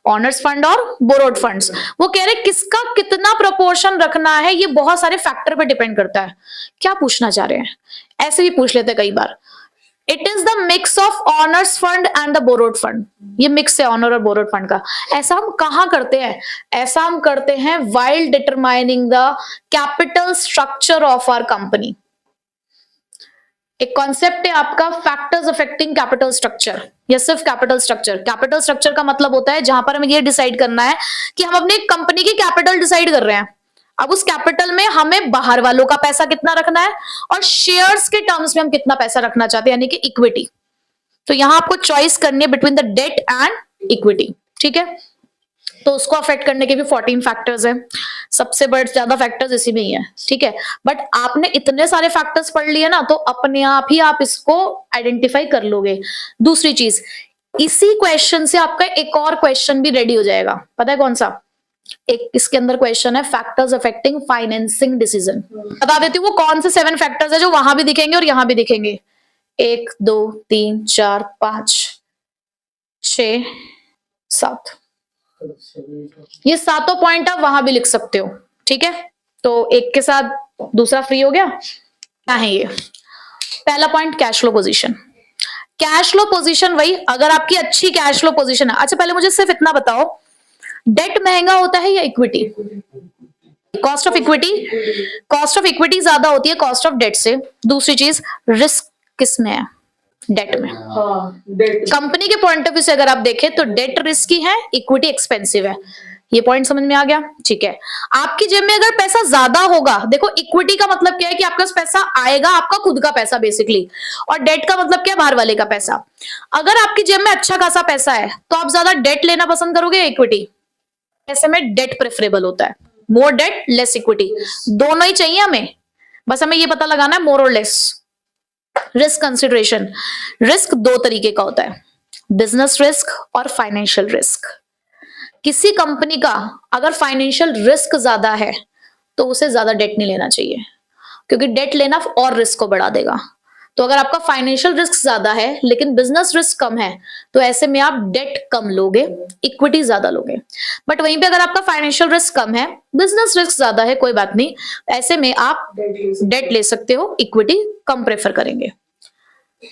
ऑनर्स फंड और बोरोड फंड्स, वो कह रहे किसका कितना प्रोपोर्शन रखना है, ये बहुत सारे फैक्टर पे डिपेंड करता है। क्या पूछना चाह रहे हैं, ऐसे भी पूछ लेते हैं कई बार। It is the mix of owners fund and the borrowed fund, ये मिक्स है ऑनर और बोरोड फंड का। ऐसा हम कहां करते हैं, ऐसा हम करते हैं while determining the capital structure of our company. एक कॉन्सेप्ट है आपका फैक्टर्स अफेक्टिंग कैपिटल स्ट्रक्चर, या सिर्फ कैपिटल स्ट्रक्चर। कैपिटल स्ट्रक्चर का मतलब होता है जहां पर हमें ये डिसाइड करना है कि हम अपनी कंपनी की कैपिटल डिसाइड कर रहे हैं। अब उस कैपिटल में हमें बाहर वालों का पैसा कितना रखना है और शेयर्स के टर्म्स में हम कितना पैसा रखना चाहते हैं, यानी कि इक्विटी। तो यहां आपको चॉइस करनी है between the debt and equity, ठीक है। तो उसको अफेक्ट करने के भी 14 फैक्टर्स हैं, सबसे बड़े ज्यादा फैक्टर्स इसी में ही है, ठीक है। बट आपने इतने सारे फैक्टर्स पढ़ लिए ना, तो अपने आप ही आप इसको आइडेंटिफाई कर लोगे। दूसरी चीज, इसी क्वेश्चन से आपका एक और क्वेश्चन भी रेडी हो जाएगा, पता है कौन सा? एक इसके अंदर क्वेश्चन है फैक्टर्स अफेक्टिंग फाइनेंसिंग डिसीजन। बता देती हूँ वो कौन से 7 फैक्टर्स है जो वहां भी दिखेंगे और यहां भी दिखेंगे। 1 2 3 4 5 6 7, ये सातों पॉइंट आप वहां भी लिख सकते हो, ठीक है। तो एक के साथ दूसरा फ्री हो गया। क्या है ये? पहला point cash flow position. Cash flow position वही, अगर आपकी अच्छी कैश फ्लो पोजीशन है। अच्छा पहले मुझे सिर्फ इतना बताओ, डेट महंगा होता है या इक्विटी? कॉस्ट ऑफ इक्विटी ज्यादा होती है कॉस्ट ऑफ डेट से। दूसरी चीज, रिस्क किसमें है? डेट में। कंपनी के पॉइंट ऑफ व्यू से अगर आप देखें तो डेट रिस्की है, इक्विटी एक्सपेंसिव है। ये पॉइंट समझ में आ गया, ठीक है। आपकी जेब में अगर पैसा ज्यादा होगा, देखो इक्विटी का मतलब क्या है कि आपके पास पैसा आएगा, आपका खुद का पैसा बेसिकली, और डेट का मतलब क्या है, बाहर वाले का पैसा। अगर आपकी जेब में अच्छा खासा पैसा है तो आप ज्यादा डेट लेना पसंद करोगे या इक्विटी? ऐसे में डेट प्रेफरेबल होता है, मोर डेट लेस इक्विटी, दोनों ही चाहिए हमें, बस हमें ये पता लगाना है मोर और लेस। रिस्क कंसिडरेशन, रिस्क दो तरीके का होता है, बिजनेस रिस्क और फाइनेंशियल रिस्क। किसी कंपनी का अगर फाइनेंशियल रिस्क ज्यादा है तो उसे ज्यादा डेट नहीं लेना चाहिए, क्योंकि डेट लेना और रिस्क को बढ़ा देगा। तो अगर आपका फाइनेंशियल रिस्क ज्यादा है लेकिन बिजनेस रिस्क कम है, तो ऐसे में आप डेट कम लोगे, इक्विटी ज्यादा लोगे। बट वहीं पे अगर आपका फाइनेंशियल रिस्क कम है, बिजनेस रिस्क ज्यादा है, कोई बात नहीं, ऐसे में आप डेट ले सकते हो, इक्विटी कम प्रेफर करेंगे।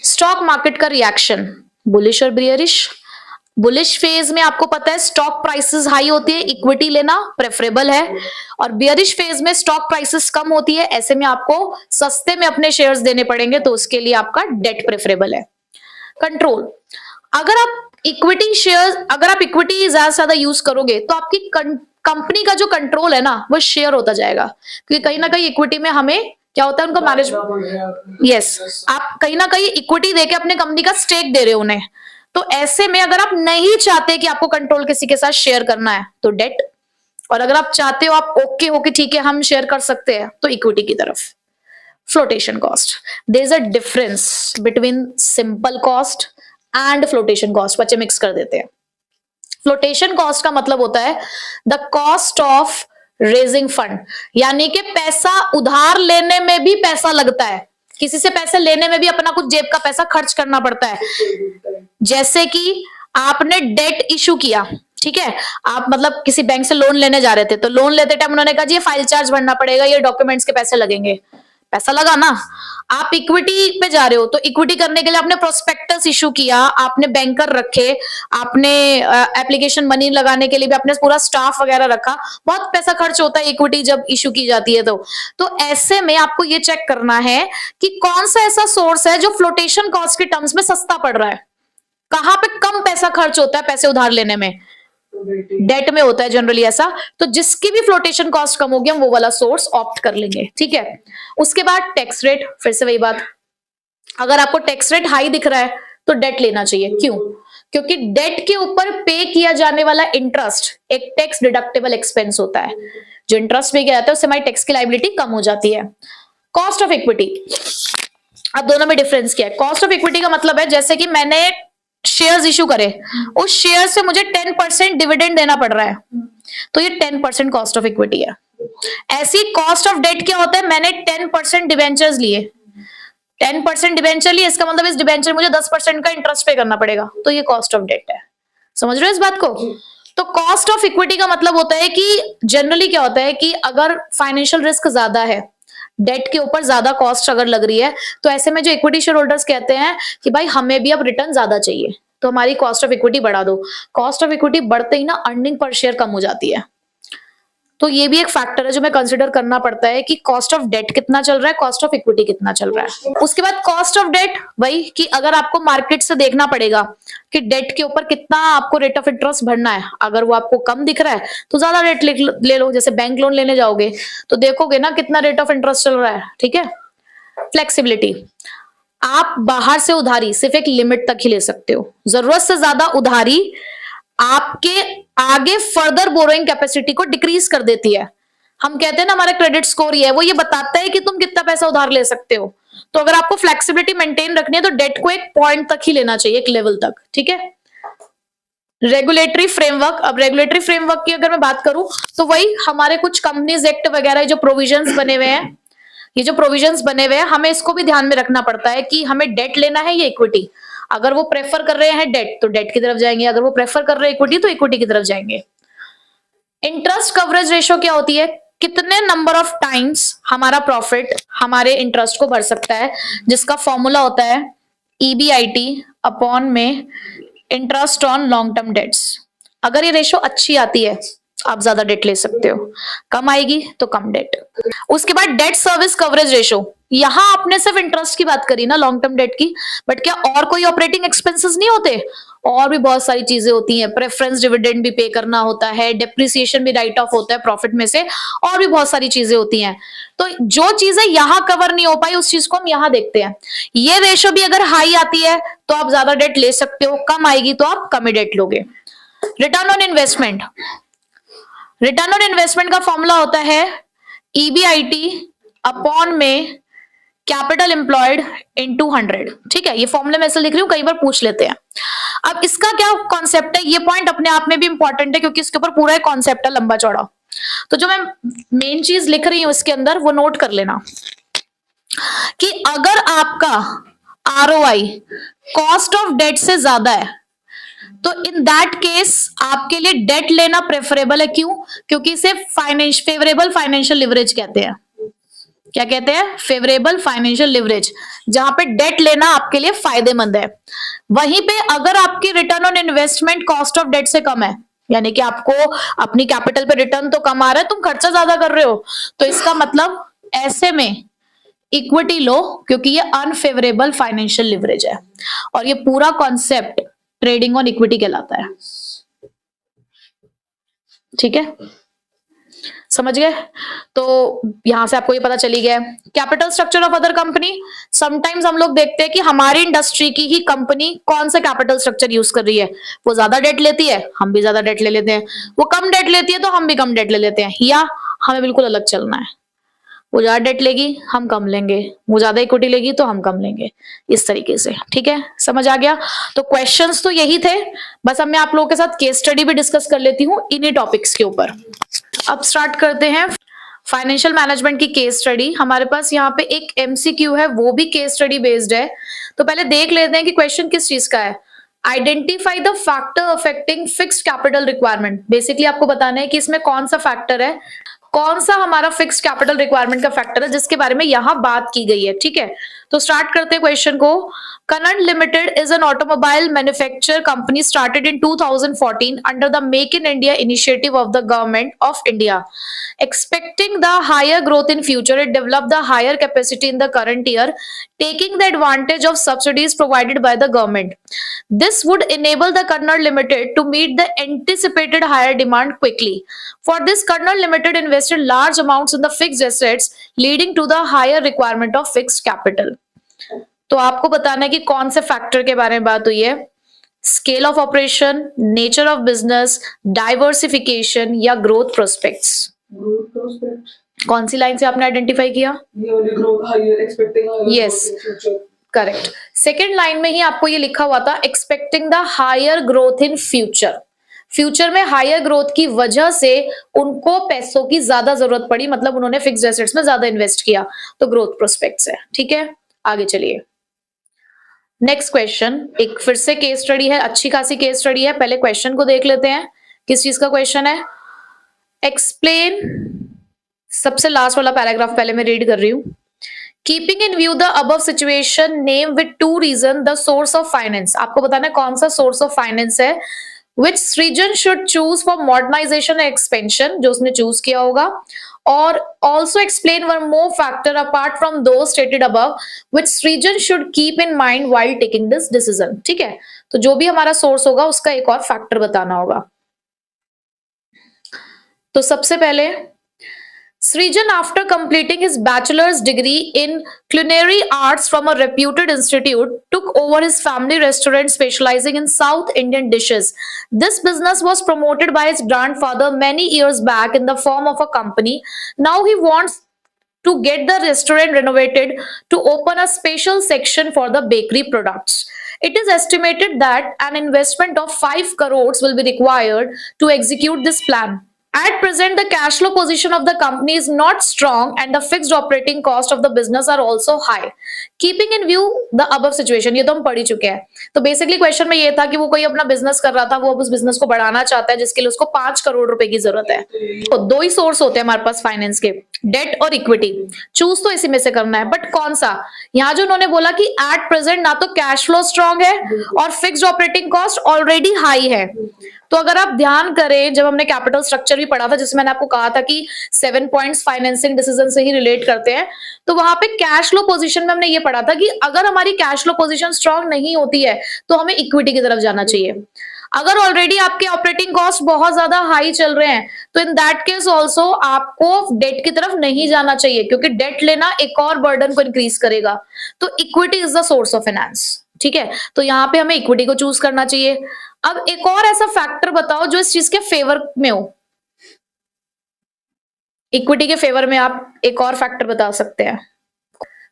स्टॉक मार्केट का रिएक्शन, बुलिश और बियरिश। बुलिश फेज में आपको पता है स्टॉक प्राइसेस हाई होती है, इक्विटी लेना प्रेफरेबल है, और बियरिश फेज में स्टॉक प्राइसेस कम होती है, ऐसे में आपको सस्ते में अपने शेयर्स देने पड़ेंगे, तो उसके लिए आपका डेट प्रेफरेबल है। कंट्रोल, अगर आप इक्विटी ज्यादा से ज्यादा यूज करोगे तो आपकी कंपनी का जो कंट्रोल है ना, वो शेयर होता जाएगा, क्योंकि कहीं ना कहीं इक्विटी में हमें क्या होता है, उनका मैनेजमेंट, यस, आप कहीं ना कहीं इक्विटी देके अपने कंपनी का स्टेक दे रहे हो उन्हें। तो ऐसे में अगर आप नहीं चाहते कि आपको कंट्रोल किसी के साथ शेयर करना है तो डेट, और अगर आप चाहते हो, आप ओके हो कि ठीक है हम शेयर कर सकते हैं, तो इक्विटी की तरफ। Flotation cost, there is a difference between simple cost and flotation cost, बच्चे मिक्स कर देते हैं। फ्लोटेशन कॉस्ट का मतलब होता है the cost of raising fund, यानी कि पैसा उधार लेने में भी पैसा लगता है, किसी से पैसे लेने में भी अपना कुछ जेब का पैसा खर्च करना पड़ता है। जैसे कि आपने डेट इशू किया, ठीक है, आप मतलब किसी बैंक से लोन लेने जा रहे थे, तो लोन लेते टाइम उन्होंने कहा जी ये फाइल चार्ज भरना पड़ेगा, ये डॉक्यूमेंट्स के पैसे लगेंगे, पैसा लगा ना। आप इक्विटी पे जा रहे हो, तो इक्विटी करने के लिए आपने प्रोस्पेक्टस इशू किया, आपने बैंकर रखे, आपने एप्लीकेशन मनी लगाने के लिए भी आपने पूरा स्टाफ वगैरह रखा, बहुत पैसा खर्च होता है इक्विटी जब इशू की जाती है। तो ऐसे में आपको ये चेक करना है कि कौन सा ऐसा सोर्स है जो फ्लोटेशन कॉस्ट के टर्म्स में सस्ता पड़ रहा है, कहां पे कम पैसा खर्च होता है पैसे उधार लेने में, डेट में होता है जनरली ऐसा। तो जिसकी भी फ्लोटेशन कॉस्ट कम होगी हम वो वाला सोर्स ऑप्ट कर लेंगे, ठीक है। उसके बाद टैक्स रेट, फिर से वही बात, अगर आपको टैक्स रेट हाई दिख रहा है तो डेट लेना चाहिए। क्यों? क्योंकि डेट के ऊपर पे किया जाने वाला इंटरेस्ट एक टैक्स डिडक्टेबल एक्सपेंस होता है। जो इंटरेस्ट पे किया जाता है उससे हमारी टैक्स की लायबिलिटी कम हो जाती है। कॉस्ट ऑफ इक्विटी, अब दोनों में डिफरेंस क्या है? कॉस्ट ऑफ इक्विटी का मतलब है जैसे कि मैंने शेयर्स इशू करे, उस शेयर से मुझे 10% डिविडेंड देना पड़ रहा है, तो ये 10% कॉस्ट ऑफ इक्विटी है। ऐसी कॉस्ट ऑफ डेट क्या होता है? मैंने 10% डिवेंचर्स लिए, 10% डिवेंचर लिए, इसका मतलब इस डिवेंचर मुझे 10% का इंटरेस्ट पे करना पड़ेगा, तो ये कॉस्ट ऑफ डेट है। समझ रहे हो इस बात को? तो कॉस्ट ऑफ इक्विटी का मतलब होता है कि जनरली क्या होता है कि अगर फाइनेंशियल रिस्क ज्यादा है, डेट के ऊपर ज्यादा कॉस्ट अगर लग रही है, तो ऐसे में जो इक्विटी शेयर होल्डर्स कहते हैं कि भाई हमें भी अब रिटर्न ज्यादा चाहिए, तो हमारी कॉस्ट ऑफ इक्विटी बढ़ा दो। कॉस्ट ऑफ इक्विटी बढ़ते ही ना अर्निंग पर शेयर कम हो जाती है। तो ये भी एक फैक्टर है जो मैं कंसिडर करना पड़ता है कि कॉस्ट ऑफ डेट कितना चल रहा है, कॉस्ट ऑफ इक्विटी कितना चल रहा है। उसके बाद कॉस्ट ऑफ डेट, वही कि अगर आपको मार्केट से देखना पड़ेगा कि डेट के ऊपर कितना आपको रेट ऑफ इंटरेस्ट भरना है, अगर वो आपको कम दिख रहा है तो ज्यादा रेट ले लो। जैसे बैंक लोन लेने जाओगे तो देखोगे ना कितना रेट ऑफ इंटरेस्ट चल रहा है, ठीक है। फ्लेक्सिबिलिटी, आप बाहर से उधारी सिर्फ एक लिमिट तक ही ले सकते हो, जरूरत से ज्यादा उधारी आपके आगे फर्दर बोरोइंग कैपेसिटी को डिक्रीज कर देती है। हम कहते हैं ना हमारा क्रेडिट स्कोर ये है, वो ये बताता है कि तुम कितना पैसा उधार ले सकते हो। तो अगर आपको फ्लेक्सिबिलिटी मेंटेन रखनी है तो डेट को एक पॉइंट तक ही लेना चाहिए, एक लेवल तक, ठीक है। रेगुलेटरी फ्रेमवर्क, अब रेगुलेटरी फ्रेमवर्क की अगर मैं बात करूं तो वही हमारे कुछ कंपनीज एक्ट वगैरह जो प्रोविजंस बने हुए हैं, ये जो प्रोविजंस बने हुए हैं हमें इसको भी ध्यान में रखना पड़ता है कि हमें डेट लेना है या इक्विटी। अगर वो प्रेफर कर रहे हैं डेट तो डेट की तरफ जाएंगे, अगर वो प्रेफर कर रहे हैं इक्विटी तो इक्विटी की तरफ जाएंगे। इंटरेस्ट कवरेज रेशियो क्या होती है? कितने नंबर ऑफ टाइम्स हमारा प्रॉफिट हमारे इंटरेस्ट को भर सकता है, जिसका फॉर्मूला होता है EBIT अपॉन में interest on long term debts. अगर ये रेशियो अच्छी आती है आप ज्यादा डेट ले सकते हो, कम आएगी तो कम डेट। उसके बाद डेट सर्विस कवरेज रेशियो, यहां आपने सिर्फ इंटरेस्ट की बात करी ना लॉन्ग टर्म डेट की, बट क्या और कोई ऑपरेटिंग एक्सपेंसेस नहीं होते? और भी बहुत सारी चीजें होती हैं, प्रेफरेंस डिविडेंड भी पे करना होता है, डेप्रिसिएशन भी राइट ऑफ होता है प्रॉफिट में से, और भी बहुत सारी चीजें होती हैं। तो जो चीजें यहां कवर नहीं हो पाई उस चीज को हम यहां देखते हैं। ये रेशियो भी अगर हाई आती है तो आप ज्यादा डेट ले सकते हो, कम आएगी तो आप कम ही डेट लोगे। Return on investment, return on investment का फॉर्मूला होता है EBIT अपॉन में कैपिटल एम्प्लॉयड इनटू 100, ठीक है। ये फॉर्मूले में ऐसे लिख रही हूं, कई बार पूछ लेते हैं। अब इसका क्या कॉन्सेप्ट है, ये पॉइंट अपने आप में भी इंपॉर्टेंट है क्योंकि इसके ऊपर पूरा एक कॉन्सेप्ट है लंबा चौड़ा। तो जो मैं मेन चीज लिख रही हूं इसके अंदर वो नोट कर लेना कि अगर आपका ROI कॉस्ट ऑफ डेट से ज्यादा है तो इन दैट केस आपके लिए डेट लेना प्रेफरेबल है। क्यों? क्योंकि इसे फेवरेबल फाइनेंशियल लिवरेज कहते हैं। क्या कहते हैं? फेवरेबल फाइनेंशियल लिवरेज, जहां पे डेट लेना आपके लिए फायदेमंद है। वहीं पे अगर आपकी return on investment cost of debt से कम है, यानी कि आपको अपनी कैपिटल पे रिटर्न तो कम आ रहा है, तुम खर्चा ज्यादा कर रहे हो, तो इसका मतलब ऐसे में इक्विटी लो क्योंकि ये अनफेवरेबल फाइनेंशियल लिवरेज है। और ये पूरा कॉन्सेप्ट ट्रेडिंग ऑन इक्विटी कहलाता है, ठीक है। समझ गए? तो यहां से आपको ये पता चली गया। Capital structure of other company, sometimes हम लोग देखते हैं कि हमारी इंडस्ट्री की ही कंपनी कौन सा कैपिटल स्ट्रक्चर यूज कर रही है। वो ज्यादा डेट लेती है, हम भी ज्यादा डेट ले लेते हैं। वो कम डेट लेती है तो हम भी कम डेट ले लेते हैं, या हमें बिल्कुल अलग चलना है। वो ज्यादा डेट लेगी हम कम लेंगे, वो ज्यादा इक्विटी लेगी तो हम कम लेंगे, इस तरीके से, ठीक है। समझ आ गया? तो क्वेश्चंस तो यही थे, बस अब मैं आप लोगों के साथ केस स्टडी भी डिस्कस कर लेती हूँ इन्हीं टॉपिक्स के ऊपर। अब स्टार्ट करते हैं फाइनेंशियल मैनेजमेंट की केस स्टडी। हमारे पास यहाँ पे एक MCQ है, वो भी केस स्टडी बेस्ड है। तो पहले देख लेते हैं कि क्वेश्चन किस चीज का है। Identify the factor affecting fixed capital requirement. Basically आपको बताना है कि इसमें कौन सा फैक्टर है, कौन सा हमारा फिक्स्ड कैपिटल रिक्वायरमेंट का फैक्टर है जिसके बारे में यहां बात की गई है, ठीक है। तो स्टार्ट करते हैं क्वेश्चन को। Kanan limited is an automobile manufacture company started in 2014 under the make in India initiative of the government of India. Expecting the higher growth in future, it developed the higher capacity in the current year, taking the advantage of subsidies provided by the government. This would enable the Karnal Limited to meet the anticipated higher demand quickly. For this, Karnal Limited invested large amounts in the fixed assets, leading to the higher requirement of fixed capital. तो आपको बताना है कि कौन से factor के बारे में बात हुई है, scale of operation, nature of business, diversification या ग्रोथ प्रोस्पेक्ट्स। ग्रोथ प्रोस्पेक्ट, कौन सी लाइन से आपने आइडेंटिफाई किया? ये वाली growth higher, expecting higher Yes. Future. Correct. Second line में ही आपको ये लिखा हुआ था expecting the higher growth in future. Future में हायर ग्रोथ की वजह से उनको पैसों की ज्यादा जरूरत पड़ी, मतलब उन्होंने फिक्स्ड एसेट्स में ज्यादा इन्वेस्ट किया, तो ग्रोथ प्रोस्पेक्ट्स है। ठीक है, आगे चलिए। नेक्स्ट क्वेश्चन, एक फिर से केस स्टडी है, अच्छी खासी केस स्टडी है। पहले क्वेश्चन को देख लेते हैं, किस चीज का क्वेश्चन है। एक्सप्लेन, सबसे लास्ट वाला पैराग्राफ पहले मैं रीड कर रही हूं। Keeping in view the above situation, name with 2 reason the source of finance. आपको बताना है कौन सा सोर्स ऑफ फाइनेंस है। Which Srijan should choose for modernisation and expansion, जो उसने चूज किया होगा। और also explain one more factor apart from दो stated above which Srijan should keep in mind while taking this decision. ठीक है, तो जो भी हमारा सोर्स होगा उसका एक और फैक्टर बताना होगा। तो सबसे पहले, Srijan, after completing his bachelor's degree in culinary arts from a reputed institute, took over his family restaurant specializing in South Indian dishes. This business was promoted by his grandfather many years back in the form of a company. Now he wants to get the restaurant renovated to open a special section for the bakery products. It is estimated that an investment of 5 crores will be required to execute this plan. At present, the cash flow position of the company is not strong and the fixed operating cost of the business are also high. Keeping in view the above situation, ये तो हम पढ़ ही चुके हैं। तो basically question में ये था कि वो कोई अपना बिजनेस कर रहा था, वो अब उस बिजनेस को बढ़ाना चाहता है जिसके लिए उसको 5 करोड़ रुपए की जरूरत है। तो 2 ही सोर्स होते हैं हमारे पास फाइनेंस के, डेट और इक्विटी। चूज तो इसी में से करना है, बट कौन सा। यहाँ जो उन्होंने बोला कि एट प्रेजेंट ना तो कैश फ्लो स्ट्रॉन्ग है और fixed operating cost already high है। तो अगर आप ध्यान करें, जब हमने कैपिटल स्ट्रक्चर भी पढ़ा था जिसमें मैंने आपको कहा था कि 7 पॉइंट्स फाइनेंसिंग डिसीजन से ही रिलेट करते हैं, तो वहां पे कैश फ्लो पोजीशन में हमने ये पढ़ा था कि अगर हमारी कैश फ्लो पोजीशन स्ट्रांग नहीं होती है तो हमें इक्विटी की तरफ जाना चाहिए। अगर ऑलरेडी आपके ऑपरेटिंग कॉस्ट बहुत ज्यादा हाई चल रहे हैं तो इन दैट केस ऑल्सो आपको डेट की तरफ नहीं जाना चाहिए, क्योंकि डेट लेना एक और बर्डन को इंक्रीज करेगा। तो equity is the source of finance. ठीक है, तो यहाँ पे हमें इक्विटी को चूज करना चाहिए। अब एक और ऐसा फैक्टर बताओ जो इस चीज के फेवर में हो। इक्विटी के फेवर में आप एक और फैक्टर बता सकते हैं।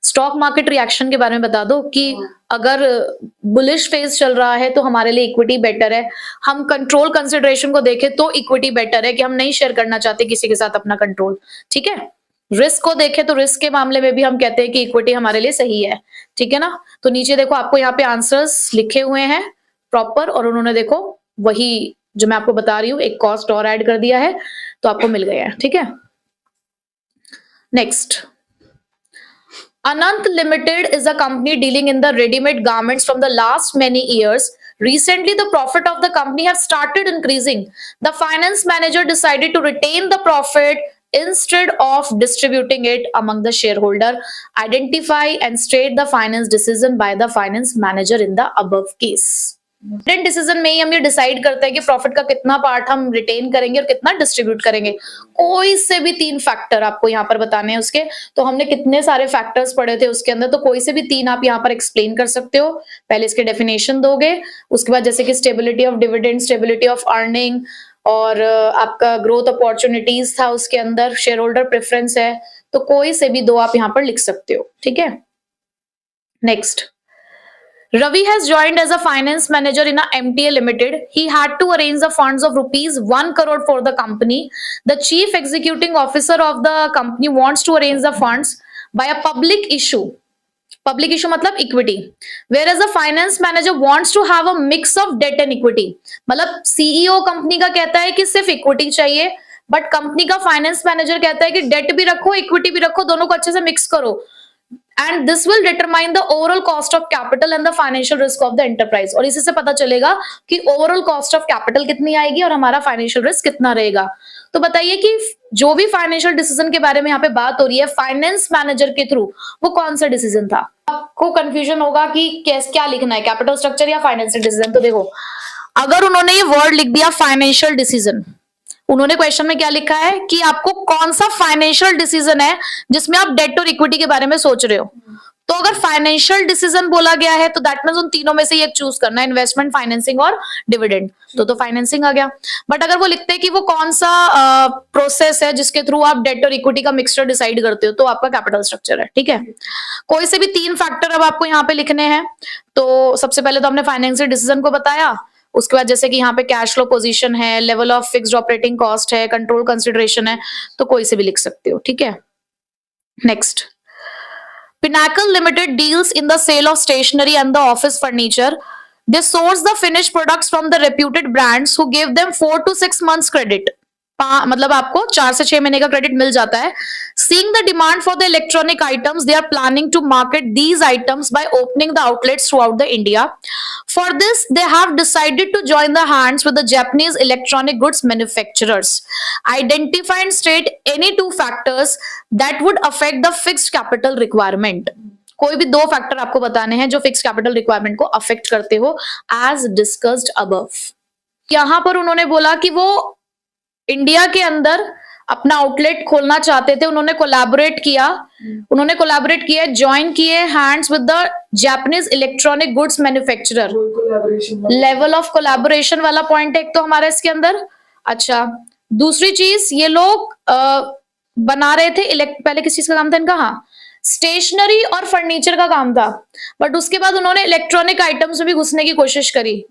स्टॉक मार्केट रिएक्शन के बारे में बता दो कि अगर बुलिश फेज चल रहा है तो हमारे लिए इक्विटी बेटर है। हम कंट्रोल कंसिडरेशन को देखें तो इक्विटी बेटर है कि हम नहीं शेयर करना चाहते किसी के साथ अपना कंट्रोल। ठीक है, रिस्क को देखें तो रिस्क के मामले में भी हम कहते हैं कि इक्विटी हमारे लिए सही है। ठीक है ना, तो नीचे देखो आपको यहाँ पे आंसर्स लिखे हुए हैं प्रॉपर, और उन्होंने देखो वही जो मैं आपको बता रही हूँ एक कॉस्ट और ऐड कर दिया है तो आपको मिल गया है। ठीक है, next, Anant Limited is a company dealing in the ready-made garments from the last many years. Recently, the profit of the company have started increasing. The finance manager decided to retain the profit instead of distributing it among the shareholder. Identify and state the finance decision by the finance manager in the above case. Retain decision में ही हम ये decide करते हैं कि profit का कितना part हम रिटेन करेंगे और कितना डिस्ट्रीब्यूट करेंगे। कोई से भी 3 फैक्टर आपको यहाँ पर बताने हैं उसके, तो हमने कितने सारे फैक्टर्स पढ़े थे उसके अंदर, तो कोई से भी 3 आप यहाँ पर एक्सप्लेन कर सकते हो। पहले इसके डेफिनेशन दोगे, उसके बाद जैसे कि stability of dividend, stability of earning, और आपका ग्रोथ अपॉर्चुनिटीज था उसके अंदर, शेयर होल्डर प्रेफरेंस है, तो कोई से भी 2 आप यहाँ पर लिख सकते हो। ठीक है, next, Ravi has joined as a finance manager in a MTA Limited. He had to arrange the funds of rupees 1 crore for the company. The chief executing officer of the company wants to arrange the funds by a public issue. Public issue मतलब equity. Whereas the finance manager wants to have a mix of debt and equity. मतलब CEO company का कहता है कि सिर्फ equity चाहिए, but company का finance manager कहता है कि डेट भी रखो इक्विटी भी रखो, दोनों को अच्छे से मिक्स करो। And this will determine the overall cost of capital and the financial risk of the enterprise. और इसी से पता चलेगा कि overall cost of capital कितनी आएगी और हमारा financial risk कितना रहेगा। तो बताइए कि जो भी फाइनेंशियल डिसीजन के बारे में यहाँ पे बात हो रही है फाइनेंस मैनेजर के थ्रू, वो कौन सा डिसीजन था। आपको कंफ्यूजन होगा कि क्या लिखना है, कैपिटल स्ट्रक्चर या फाइनेंशियल डिसीजन। तो देखो, अगर उन्होंने ये वर्ड लिख दिया फाइनेंशियल डिसीजन, उन्होंने क्वेश्चन में क्या लिखा है कि आपको कौन सा फाइनेंशियल डिसीजन है जिसमें आप डेट और इक्विटी के बारे में सोच रहे हो, तो अगर फाइनेंशियल डिसीजन बोला गया है तो दैट मींस उन तीनों में से एक चूज करना है, इन्वेस्टमेंट, फाइनेंसिंग और डिविडेंड। तो फाइनेंसिंग आ गया। बट अगर वो लिखते हैं कि वो कौन सा प्रोसेस है जिसके थ्रू आप डेट और इक्विटी का मिक्सचर डिसाइड करते हो, तो आपका कैपिटल स्ट्रक्चर है। ठीक है, कोई से भी 3 फैक्टर अब आपको यहाँ पे लिखने हैं। तो सबसे पहले तो हमने फाइनेंशियल डिसीजन को बताया, उसके बाद जैसे कि यहाँ पे कैश फ्लो पोजीशन है, level of fixed operating cost है, कंट्रोल कंसिडरेशन है, तो कोई से भी लिख सकते हो। ठीक है, next, Pinnacle Limited deals in the sale of stationery and the office furniture. They source the finished products from the reputed brands who give them 4 to 6 months credit. मतलब आपको 4 से 6 महीने का क्रेडिट मिल जाता है। Seeing the demand for the electronic items, they are planning to market these items by opening the outlets throughout the India. For this, they have decided to join the hands with the Japanese electronic goods manufacturers. Identify and state any 2 factors that would affect the fixed capital requirement. कोई भी 2 factor आपको बताने हैं जो fixed capital requirement को affect करते हो, as discussed above. यहां पर उन्होंने बोला कि वो इंडिया के अंदर अपना आउटलेट खोलना चाहते थे, उन्होंने कोलैबोरेट किया, ज्वाइन किए hands with the Japanese electronic goods manufacturer. Level of collaboration वाला पॉइंट एक तो हमारा इसके अंदर। अच्छा, दूसरी चीज, ये लोग बना रहे थे पहले किस चीज का काम था इनका, हाँ, स्टेशनरी और फर्नीचर का काम था, बट उसके बाद उन्होंने इलेक्ट्रॉनिक आइटम्स में भी घुसने की कोशिश करी।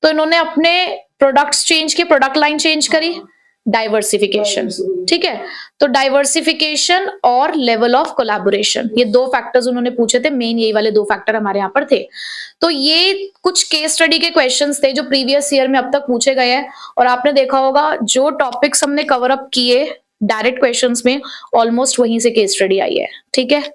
तो इन्होंने अपने प्रोडक्ट्स चेंज किए, प्रोडक्ट लाइन चेंज करी, डाइवर्सिफिकेशन। ठीक है, तो डाइवर्सिफिकेशन और लेवल ऑफ कोलैबोरेशन, ये 2 फैक्टर्स उन्होंने पूछे थे, मेन यही वाले 2 फैक्टर हमारे यहाँ पर थे। तो ये कुछ केस स्टडी के क्वेश्चंस थे जो प्रीवियस ईयर में अब तक पूछे गए हैं, और आपने देखा होगा जो टॉपिक्स हमने कवर अप किए डायरेक्ट क्वेश्चंस में, ऑलमोस्ट वहीं से केस स्टडी आई है। ठीक है।